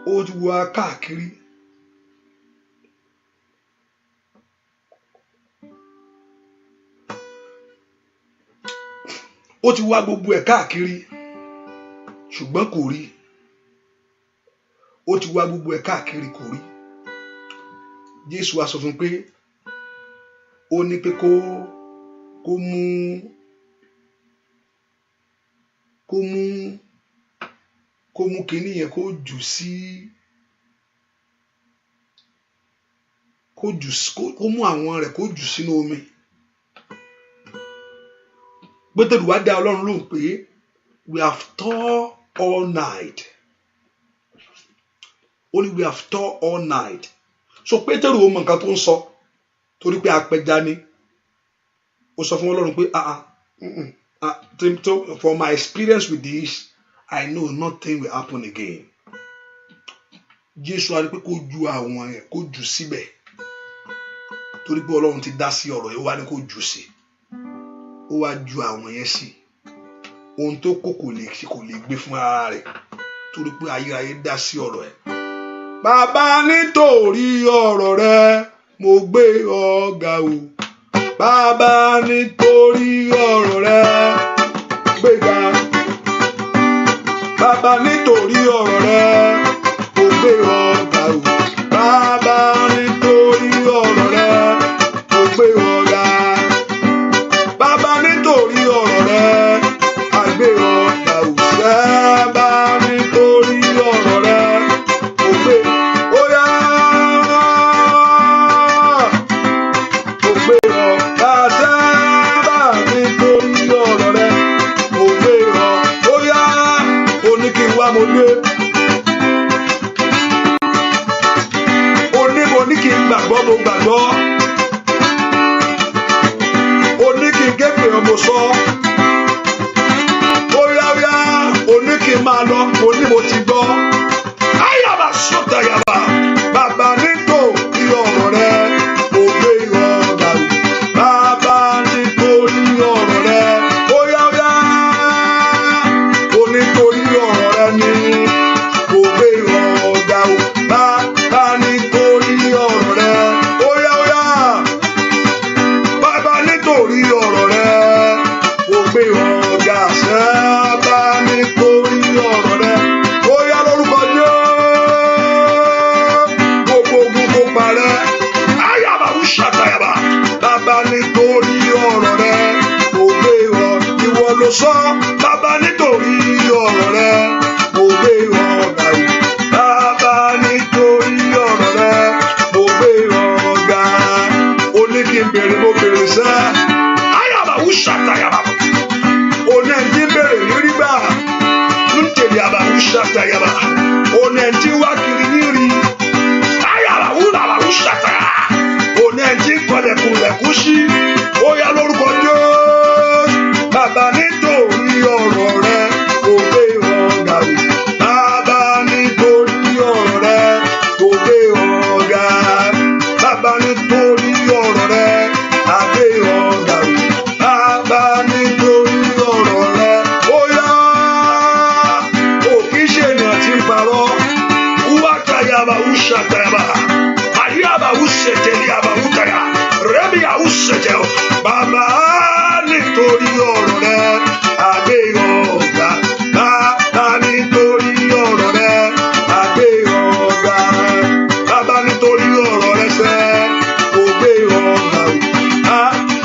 [SPEAKER 1] Ó ó ti wá káàkiri. Ó ti wá gbogbo ẹ̀ káàkiri ṣùgbọ́n kò rí. Ó ti wá gbogbo ẹ̀ káàkiri kò rí. Jésù wá sọ fún pé ó ní pé kó mú kinní yẹn kó mú àwọn rẹ̀ kó jù sínú omi. Pétérù wá dá Ọlọ́run lóhùn pé we have toiled all night. Ó ní we have toiled all night. So Pétérù ó mọ nǹkan tó ń sọ torí pé apẹja ni. Ó sọ fún Ọlọ́run pé for my experience with this, I know nothing will happen again. Jésù á ní pé kó ju àwọn yẹn kó jù síbẹ̀ torí pé Ọlọ́run ti dá sí ọ̀rọ̀ yẹn, ó wá ní kó jù sí. Ó wá ju àwọn yẹn sí. Ohun tó kò lè gbé fún ara rẹ̀ torí pé ayérayé dá sí ọ̀rọ̀ ẹ̀. Bàbá nítorí ọ̀rọ̀ rẹ mo gbé ọ̀gá o. Bàbá nítorí ọ̀rọ̀ rẹ gbéga. Bàbá nítorí ọ̀rọ̀ rẹ mo gbé ọ̀gá o. Bàbá nítorí ọ̀rọ̀ rẹ mo gbé ọ̀gá. Bàbá nítorí ọ̀rọ̀ rẹ a gbé ọ̀gá o. Bàbá nítorí ọ̀rọ̀ rẹ mo gbé ọ̀gá. Mo gbé ọ̀gá. Bàbá nítorí ọ̀rọ̀ rẹ mo gbé ọ̀gá. Ó ní kí n wá mo dé. Mo ní kí n gbàgbọ́ mo gbàgbọ́. Ó ní kí n ké pè ọ́ mo sọ. Ó yá ó ní kí n máa lọ mo ní mo ti gbọ́. Ayaba sọ́tà yaba. Bàbá nítorí ọ̀rọ̀ rẹ mo gbé ọ̀gá o. Bàbá nítorí ọ̀rọ̀ rẹ. Ó yá ó nítorí ọ̀rọ̀ rẹ ni mo gbé ọ̀gá o. Bàbá nítorí ọ̀rọ̀ rẹ. Ó yá bàbá nítorí ọ̀rọ̀ rẹ mo gbé ọ̀gá. Bàbá nítorí ọ̀rọ̀ rẹ. Ó yá lórúkọ Jésù gbogbo ogun kó parẹ́. Ayaba ṣàtàyàbá. Bàbá nítorí ọ̀rọ̀ rẹ mo gbé ọ. Ìwọ ló sọ. Bàbá nítorí ọ̀rọ̀ rẹ mo gbé ọ̀gá o. Bàbá nítorí ọ̀rọ̀ rẹ mo gbé ọ̀gá. Ó ní kí n bèrè mo bèrè sẹ́. Ayaba ṣàtàyàbá. Ó ní ẹni tí ń bèrè nírí gbà. Ń tèlé àbá ṣàtàyàbá. Ó ní ẹni tí ń wá kiri nírí. Ayaba ṣàtàyàbá. Ó ní ẹni tí ń kọlẹ̀kùn lẹ̀kún sí. Ó yá lórúkọ Jésù. Bàbá nítorí ọ̀rọ̀ rẹ mo gbé ọ̀gá o. Bàbá nítorí ọ̀rọ̀ rẹ mo gbé ọ̀gá. Bàbá nítorí ọ̀rọ̀ rẹ a gbé ọ̀gá o. Bàbá nítorí ọ̀rọ̀ rẹ. Ó yá ò kì í ṣe ènìyàn tí ń parọ́. Wúwá tayaba ṣàtayaba. Àyàbá ṣètẹ̀lẹ̀ àbá wútayà. Rẹ́bí ṣètẹ̀. Bàbá nítorí ọ̀rọ̀ rẹ a gbé ọ̀gá. Bàbá nítorí ọ̀rọ̀ rẹ a gbé ọ̀gá. Bàbá nítorí ọ̀rọ̀ rẹ sẹ́ mo gbé ọ̀gá o.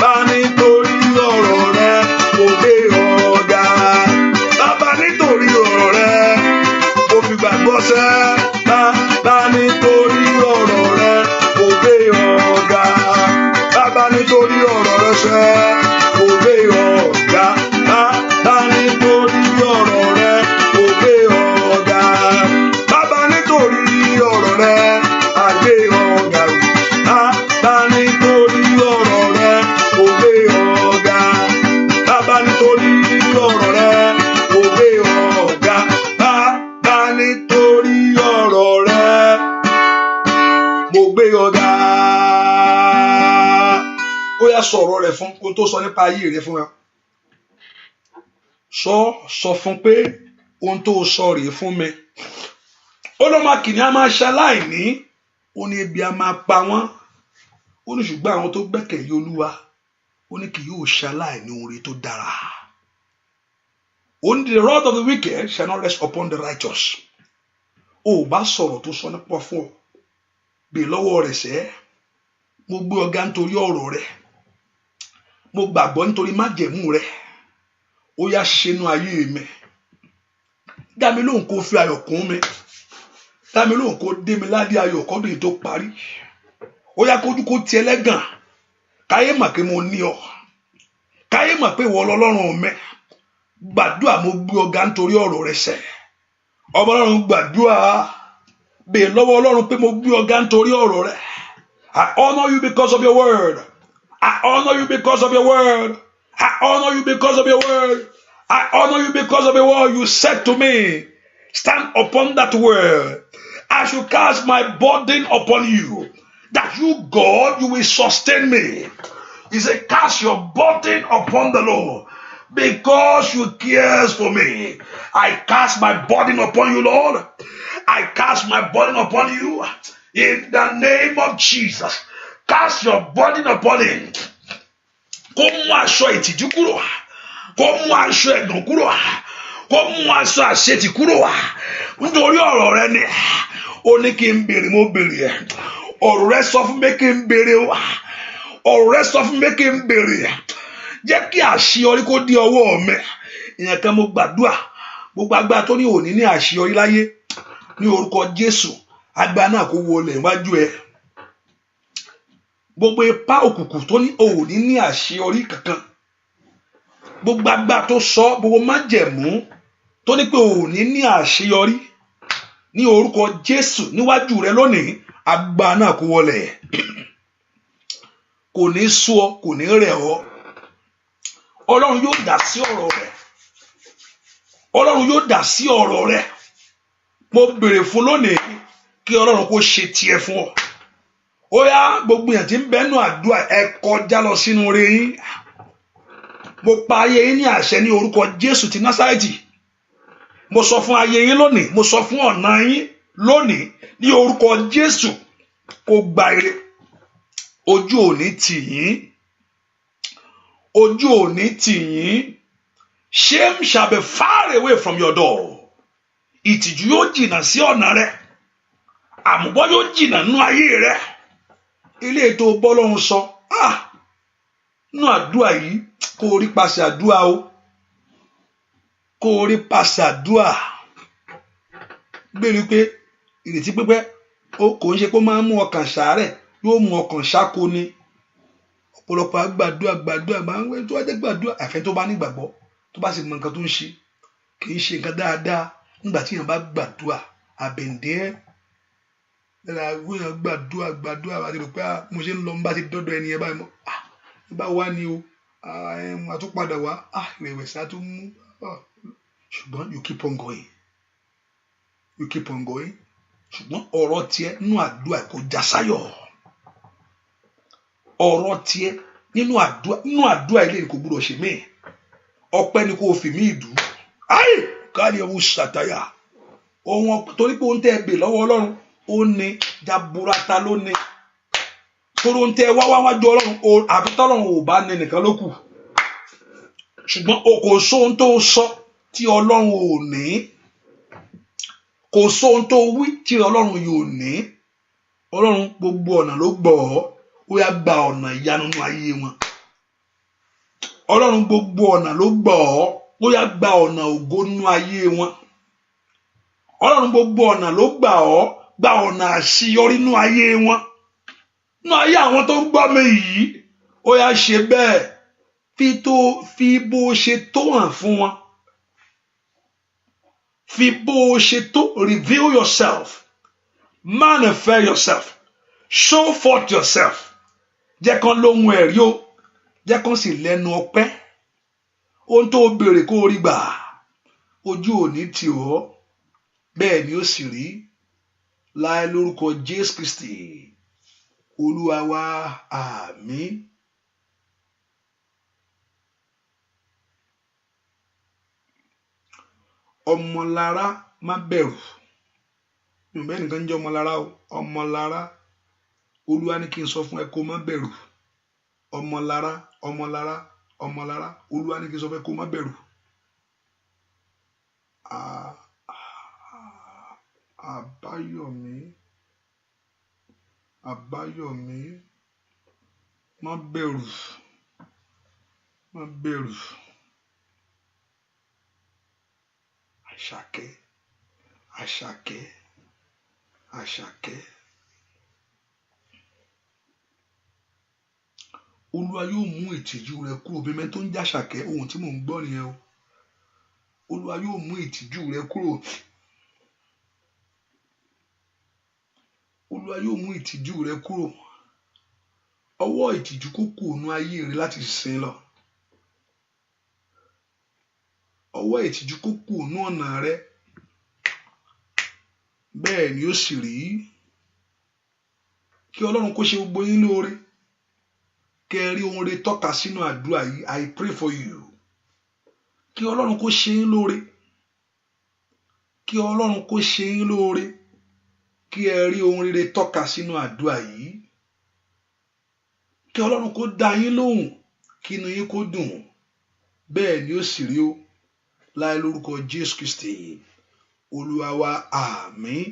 [SPEAKER 1] Bàbá nítorí ọ̀rọ̀ rẹ mo gbé ọ̀gá. Bàbá nítorí ọ̀rọ̀ rẹ mo fi gbàgbọ́ sẹ́. Bàbá nítorí ọ̀rọ̀ rẹ mo gbé ọ̀gá. Bàbá nítorí ọ̀rọ̀ rẹ sẹ́ mo gbé ọ̀gá. Bàbá nítorí ọ̀rọ̀ rẹ mo gbé ọ̀gá. Bàbá nítorí ọ̀rọ̀ rẹ a gbé ọ̀gá. Bàbá nítorí ọ̀rọ̀ rẹ mo gbé ọ̀gá. Bàbá nítorí ọ̀rọ̀ rẹ mo gbé ọ̀gá. Bàbá nítorí ọ̀rọ̀ rẹ mo gbé ọ̀gá. Ó yá sọ̀rọ̀ rẹ̀ fún kó tó sọ nípa ayé rẹ̀ fún ẹ. Sọ fún pé ohun tó sọ rèé fún mi. ó lọ́mọ kìnìún a máa ṣaláìní, ó ní ebi a máa pa wọ́n, ó ní ṣùgbọ́n àwọn tó gbẹ́kẹ̀lé Olúwa ó ní kì yóò ṣaláìní oore tó dára. Only the wrath of the wicked shall not rest upon the righteous. Ó bá sọ̀rọ̀ tó sọ nípa fún ọ, bèè lọ́wọ́ rẹ̀ sẹ́, mo gbé ọ̀gá nítorí ọ̀rọ̀ rẹ̀, mo gbàgbọ́ nítorí májẹ̀mú rẹ̀, ó yá ṣẹnu ayé mi, dá mi lóhùn kó fi ayọ̀ kún mi, dá mi lóhùn kó dé mi ládé ayọ̀ kọ́dún yìí tó parí, ó yá kójú kó tiẹ̀ lẹ́gàn, káyé mà pé mo ní ọ, káyé mà pé ìwọ lọ́lọ́run mi. Gbàdúrà, mo gbé ọ̀gá nítorí ọ̀rọ̀ rẹ̀ sẹ́, ọba Ọlọ́run gbàdúrà, bèè lọ́wọ́ Ọlọ́run pé mo gbé ọ̀gá nítorí ọ̀rọ̀ rẹ̀. I honor you because of your word. I honor you because of your word. I honor you because of your word. I honor you because of your word. You said to me, stand upon that word. I should cast my burden upon you, that you, God, you will sustain me. He said, cast your burden upon the Lord, because you cares for me. I cast my burden upon you, Lord. I cast my burden upon you in the name of Jesus. Cast your burden upon him. Kó mú aṣọ ìtìjú kúrò, kó mú aṣọ ẹ̀gàn kúrò, kó mú aṣọ àṣetì kúrò. Nítorí ọ̀rọ̀ rẹ ni ó ní kí n béèrè, mo béèrè ẹ̀. Ọ̀rọ̀ rẹ sọ fún mi kí n béèrè o. Ọ̀rọ̀ rẹ sọ fún mi kí n béèrè. Jẹ́ kí àṣeyọrí kó dé ọwọ́ mi. Ìyẹn kan mo gbàdúrà, gbogbo agbára tó ní òní ní àṣeyọrí láyé, ní orúkọ Jésù, agbára náà kó wọlé iwájú ẹ. Gbogbo ipá òkùnkùn tó ní òní ní àṣeyọrí kankan, gbogbo agbára tó sọ, gbogbo májẹ̀mú tó ní pé òní ní àṣeyọrí, ní orúkọ Jésù níwájú rẹ lónìí, agbára náà kó wọlé. Kò ní sú ọ, kò ní rẹ̀ ọ́. Ọlọ́run yóò dá sí ọ̀rọ̀ rẹ. Ọlọ́run yóò dá sí ọ̀rọ̀ rẹ. Mo béèrè fún lónìí kí Ọlọ́run kó ṣe tiẹ̀ fún ọ. Ó yá, gbogbo èèyàn tí ń bẹ́nu àdúrà ẹ kọjá lọ sínú ire yín. Mo pa ayé yín ní àṣẹ ní orúkọ Jésù ti Násárẹ́tì. Mo sọ fún ayé yín lónìí, mo sọ fún ọ̀nà yín lónìí ní orúkọ Jésù, kó gba ire. Ojú ò ní tì yín. Ojú ò ní tì yín. Shame shall be far away from your door. Ìtìjú yóò jìnnà sí ọ̀nà rẹ. Àmúbọ́ yóò jìnnà nínú ayé rẹ. Ilé ètò bọ́lọ́run sọ, nínú àdúrà yìí, kó o rí pàṣẹ àdúrà o. Kó o rí pàṣẹ àdúrà. Gbèrú pé ìrètí pípẹ́ kò ń ṣe kó máa ń mú ọkàn ṣàárẹ̀, yóò mú ọkàn ṣáko ni. Ọ̀pọ̀lọpọ̀ gbàdúrà máa ń wé tó wá jẹ́ gbàdúrà àfẹ́ tó bá nígbàgbọ́, tó bá sì mọ nǹkan tó ń ṣe, kì í ṣe nǹkan dáadáa nígbà tí èèyàn bá gbàdúrà àbẹ̀ǹdẹ́ lára wíyàn gbàdúrà àti rò pé mo ṣe ń lọ bá ti dọ́dọ̀ ẹni ẹ báyìí mọ́ bá wá ní o àtúpadà wá ìrẹ̀wẹ̀sì á tún mú ṣùgbọ́n you keep on going, ṣùgbọ́n ọ̀rọ̀ tiẹ̀ nínú àdúrà kò já sáyọ̀. Ọ̀rọ̀ tiẹ̀ nínú àdúrà ilé kò gbúdọ̀ ṣe mí. Ọpẹ́ ni kò fi mí dùn. Káàdì ọ̀hún ṣàtàyà ohun torí pé ohun tẹ́ ẹ bè lọ́wọ́ Ọlọ́run ó ní jaburata ló ní. Torí ohun tẹ́ ẹ wá wájú Ọlọ́run àfi tọ́lọ́run ò bá ní nìkan ló kù. Ṣùgbọ́n kò sóhun tó sọ tí Ọlọ́run ò ní. Kò sóhun tó wí tí Ọlọ́run yóò ní. Ọlọ́run gbogbo ọ̀nà ló gbọ́ ọ́. Ó yá gba ọ̀nà ìyanu nínú ayé wọn. Ọlọ́run gbogbo ọ̀nà ló gbọ́ ọ́. Ó yá gba ọ̀nà ògo nínú ayé wọn. Ọlọ́run gbogbo ọ̀nà ló gbà ọ́, gba ọ̀nà àṣeyọrí nínú ayé wọn. Nínú ayé àwọn tó ń gbọ́ mi yìí, ó yá ṣe bẹ́ẹ̀. Fi bó ṣe tó hàn fún wọn. Fi bó ṣe tó, reveal yourself. Manifest yourself. Show forth yourself. Jẹ́ kán lóhun ẹ̀rí o. Jẹ́ kán sì lẹ́nu ọpẹ́. Ohun tó béèrè kó rí gbà. Ojú ò ní tì ọ́. Bẹ́ẹ̀ ni ó sì rí. Láì lórúkọ Jésù Kristi. Olúwa wa, àmín. Ọmọlára má bẹ̀rù. mi ò bẹ́ẹ̀ nìkan jẹ́ ọmọlára o ọmọlára olúwa ní kí n sọ fún ẹ kó má bẹ̀rù ọmọlára ọmọlára ọmọlára olúwa ní kí n sọ fún ẹ kó má bẹ̀rù àbáyọ̀mí àbáyọ̀mí má bẹ̀rù má bẹ̀rù àṣàkẹ́ àṣàkẹ́ àṣàkẹ́ olúwa yóò mú ìtìjú rẹ kúrò bí mẹ́ tó ń jàṣàkẹ́ ohun tí mò ń gbọ́ nìyẹn o olúwa yóò mú ìtìjú rẹ kúrò olúwa yóò mú ìtìjú rẹ kúrò ọwọ́ ìtìjú kó kúrò nínú ayé rẹ láti sin lọ ọwọ́ ìtìjú kó kúrò nínú ọ̀nà rẹ bẹ́ẹ̀ ni ó sì rí kí ọlọ́run kó ṣe gbogbo yín lóore kẹ́ ẹ rí ohun rere tọ́ka sínú àdúrà yìí I pray for you kí ọlọ́run kó ṣe yín lóore kí ọlọ́run kó ṣe yín lóore kí ẹ rí ohun rere tọ́ka sínú àdúrà yìí kí ọlọ́run kó dá yín lóhùn kí inú yín kó dùn bẹ́ẹ̀ ni ó sì rí o láì lórúkọ Jésù Kristi olúwa wa àmín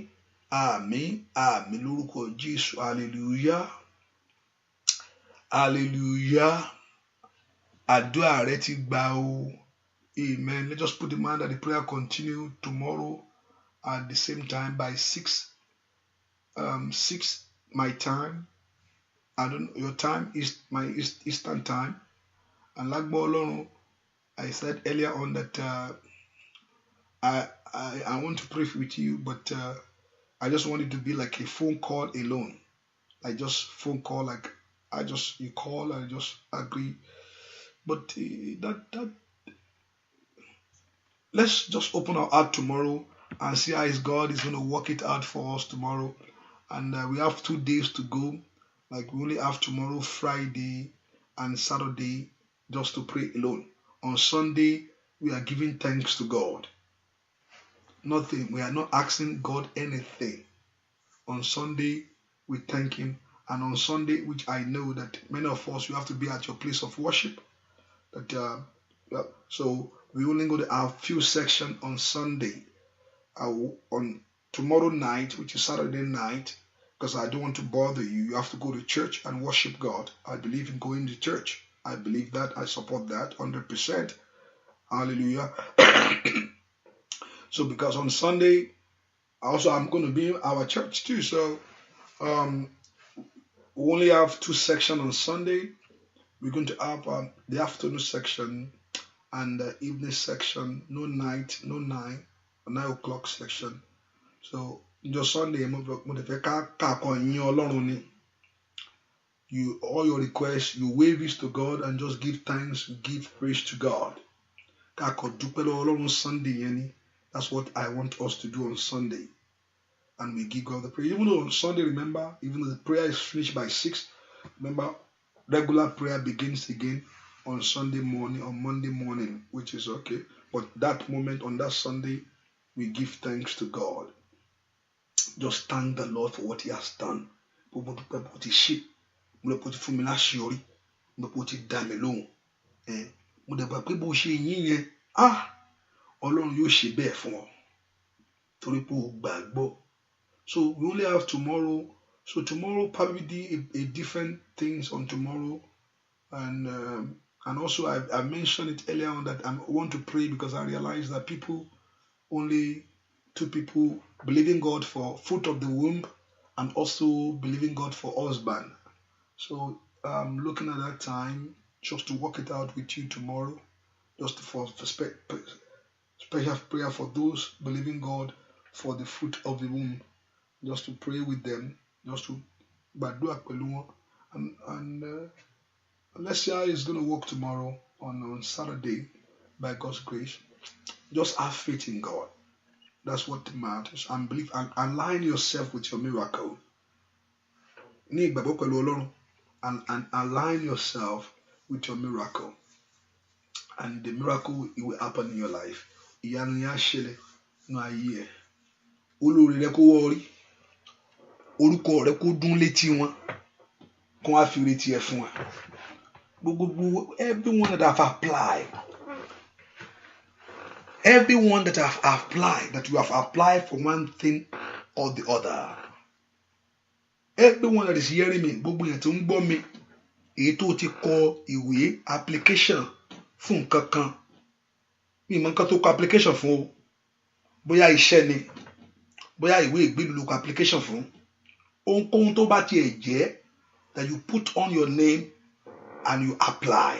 [SPEAKER 1] àmín àmín lórúkọ Jésù hallelujah hallelujah àdúrà rẹ ti gbà o amen. Let's just put the mind that the prayer continue tomorrow at the same time by 6 my time. I don't know your time is my Eastern time. And like Ọlọ́run, I said earlier on that I want to pray with you, but I just want it to be like a phone call alone. Like just phone call, like you call and I just agree. But that let's just open our heart tomorrow and see how God is going to work it out for us tomorrow. And we have 2 days to go. Like we only have tomorrow, Friday and Saturday just to pray alone. On Sunday, we are giving thanks to God. Nothing. We are not asking God anything. On Sunday, we thank Him. And on Sunday, which I know that many of us, you have to be at your place of worship. So we only going to have few sections on Sunday. On tomorrow night, which is Saturday night, because I don't want to bother you. You have to go to church and worship God. I believe in going to church. I believe that. I support that 100%. Hallelujah. So because on Sunday, also I'm going to be in our church too. So we only have 2 sections on Sunday. We're going to have the afternoon section and the evening section. No night, no 9 o'clock section. So just Sunday, you all your requests, you wave this to God and just give thanks, give praise to God. Sunday, that's what I want us to do on Sunday. And we give God the praise. Even though on Sunday, remember, even though the prayer is finished by 6, remember, regular prayer begins again on Sunday morning, on Monday morning, which is okay. But that moment, on that Sunday, we give thanks to God. Just thank the Lord for what He has done. Ọlọ́run yóò ṣe bẹ́ẹ̀ fún ọ torí pé o gbàgbọ́. So we only have tomorrow. So tomorrow probably a different things on tomorrow, and also I mentioned it earlier on that I want to pray because I realize that only 2 people believing God for fruit of the womb and also believing God for husband. So I'm looking at that time just to work it out with you tomorrow, just for special prayer for those believing God for the fruit of the womb, just to pray with them, just to and let's see how it's going to work tomorrow on Saturday by God's grace. Just have faith in God. That's what matters. And believe and align yourself with your miracle. And align yourself with your miracle. And the miracle it will happen in your life. No year. Olórí rẹ kó wọ́ọ́rí. orúkọ rẹ kó dún létí wọn kó wá fi retí ẹ fún wa. Gbogbo everyone that have applied, everyone that have applied, that you have applied for one thing or the other, everyone that is hearing me, gbogbo yẹn tó ń gbọ́ mi, èyí tó ti kọ ìwé application fún nǹkan kan, mi mọ nǹkan tó kọ application fún o, bóyá iṣẹ́ ni, bóyá ìwé ìgbélú ló kọ application fún, ohunkóhun tó bá tiẹ̀ jẹ́ that you put on your name and you apply.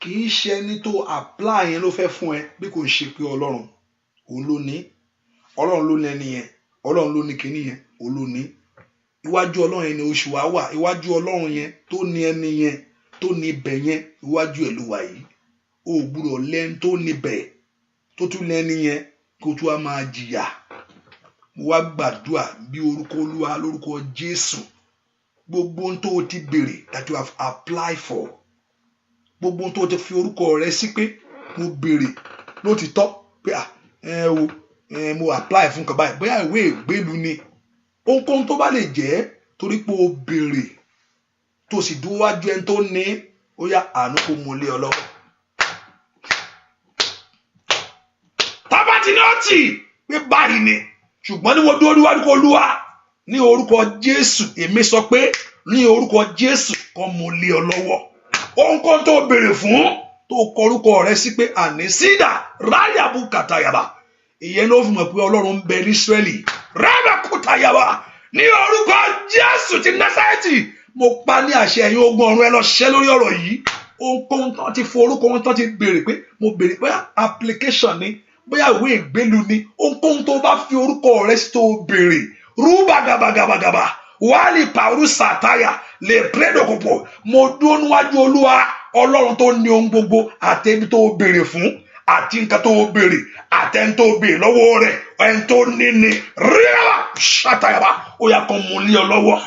[SPEAKER 1] Kì í ṣe ẹni tó apply yẹn ló fẹ́ fún ẹ bí kò ṣe pé Ọlọ́run òun ló ní, Ọlọ́run ló ní ẹni yẹn, Ọlọ́run ló ní kíní yẹn, òun ló ní. Iwájú Ọlọ́run yẹn ni oṣù wa wà, iwájú Ọlọ́run yẹn tó ní ẹni yẹn, tó ní ibẹ̀ yẹn, iwájú ẹ̀ ló wà yìí. O ò gbúdọ̀ lẹ́ni tó ní ibẹ̀ tó tún lẹ́ni yẹn kó tún wá máa jìyà. Mo wá gbàdúrà bí orúkọ Olúwa lórúkọ Jésù, gbogbo ohun tó ti béèrè that you have applied for, gbogbo ohun tó ti fi orúkọ rẹ sí pé mo béèrè lótìtọ́ pé mo apply fún kan báyìí, bóyá ìwé ìgbélú ni, ohunkóhun tó bá lè jẹ́ torí pé o béèrè tó sì dúró wájú ẹni tó ní, ó yá àánú kó mú lé ọ lọ́wọ́. Tábà tí ní ọtí pé báyìí ni, ṣùgbọ́n ní mo dúró níwájú Olúwa ní orúkọ Jésù, èmi sọ pé ní orúkọ Jésù kó mú lé ọ lọ́wọ́. Ohunkóhun tó béèrè fún tó kọ orúkọ rẹ sí pé ànísídà ráyàbù kàtàyàbà, ìyẹn ló fi mọ̀ pé Ọlọ́run ń bẹ ní Ísírẹ́lì. Rábàkútàyàbà ní orúkọ Jésù ti Násárẹ́tì, mo pa ní àṣẹ ẹ̀yin ogun ọ̀run ẹ lọ ṣẹ́ lórí ọ̀rọ̀ yìí. Ohunkóhun tó ti fún orúkọ wọn tó ti béèrè pé mo béèrè bóyá application ni, bóyá ìwé ìgbélú ni, ohunkóhun tó bá fi orúkọ rẹ sí tó béèrè, rúbà gàbàgàbàgàbà wàhálì pàrọ̀ sàtáyà lè pẹ́ẹ́dọ̀kọ̀pọ̀, mo dúró níwájú Olúwa Ọlọ́run tó ní ohun gbogbo, àtẹ̀bí tó béèrè fún, àti nǹkan tó béèrè, àtẹ̀ń tó béèrè lọ́wọ́ rẹ̀, ẹni tó ní ni ríra ṣàtàyàbá, ó yá kan mú lé ọ lọ́wọ́,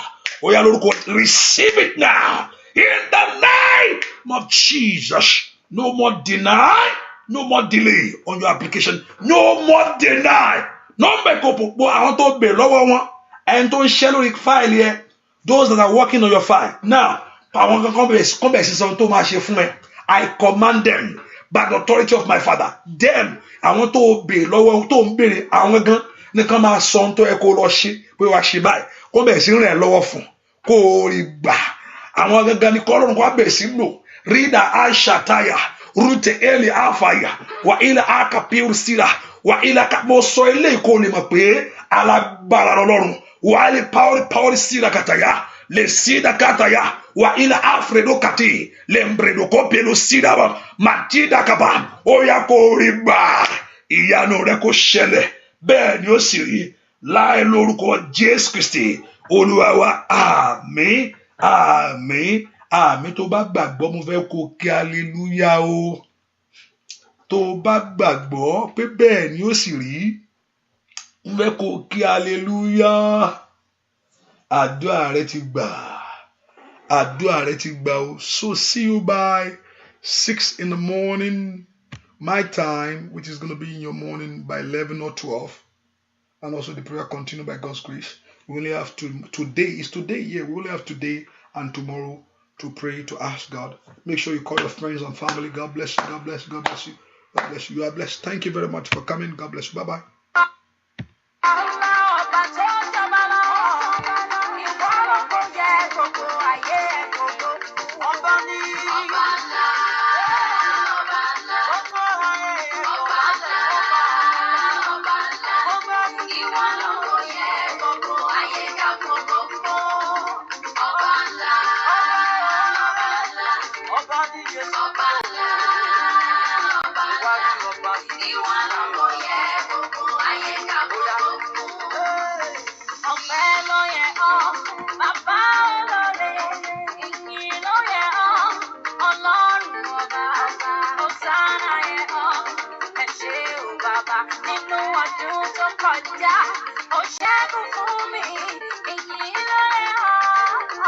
[SPEAKER 1] ó yá lórúkọ, receive it now in the name of Jesus. No more deny, no more delay on your application, no more deny. Nọ́mbà ìkópò àwọn tó béèrè lọ́wọ́ wọn, ẹni tó ń ṣẹ́ lórí fáìlì ẹ, those that are working on your file now, àwọn kan bẹ̀rẹ̀ sí sọ tó máa ṣe fún ẹ. I command them by the authority of my Father, them, àwọn tó béèrè lọ́wọ́ tó ń béèrè, àwọn gan nìkan máa sọ ohun tó yẹ kó lọ ṣe pé wàá ṣe báyìí, kó bẹ̀rẹ̀ sí rìn ẹ́ lọ́wọ́ fún kó rí gbà. Àwọn gangan ni kọ́lọ́run kó bẹ̀rẹ̀ sí lò. Rídà àṣàtàyà rúte èlì àfàyà wà ilẹ̀ àkàpẹ́rù síra wà ilẹ̀ àkàpẹ́ sọ eléyìí kó lè mọ̀ pé alágbára lọ́lọ́run wà ilẹ̀ pàwọ́rì síra kàtàyà lè síra kàtàyà wà ilẹ̀ àfredo kàtì lè mbredo kó pẹ̀lú síra màtídà kàbà, ó yá kó rí gbà, ìyanu rẹ kó ṣẹlẹ̀, bẹ́ẹ̀ ni ó sì rí láì lórúkọ Jésù Kristi Olúwa wa. Àmín àmín àmín. Tó bá gbàgbọ́ mo fẹ́ kó kí hallelujah o. Tó bá gbàgbọ́ pé bẹ́ẹ̀ ni ó sì rí, mo fẹ́ kó kí hallelujah. Àdúrà rẹ ti gbà, àdúrà rẹ ti gbà o. So see you by 6 in the morning my time, which is going to be in your morning by 11 or 12, and also the prayer continue by God's grace. We only have today, yeah, we only have today and tomorrow to pray, to ask God. Make sure you call your friends and family. God bless you, God bless you, God bless you, God bless you. You are blessed. Thank you very much for coming. God bless you. Bye-bye.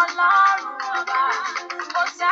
[SPEAKER 2] Ọlọ́run ọba, ó sá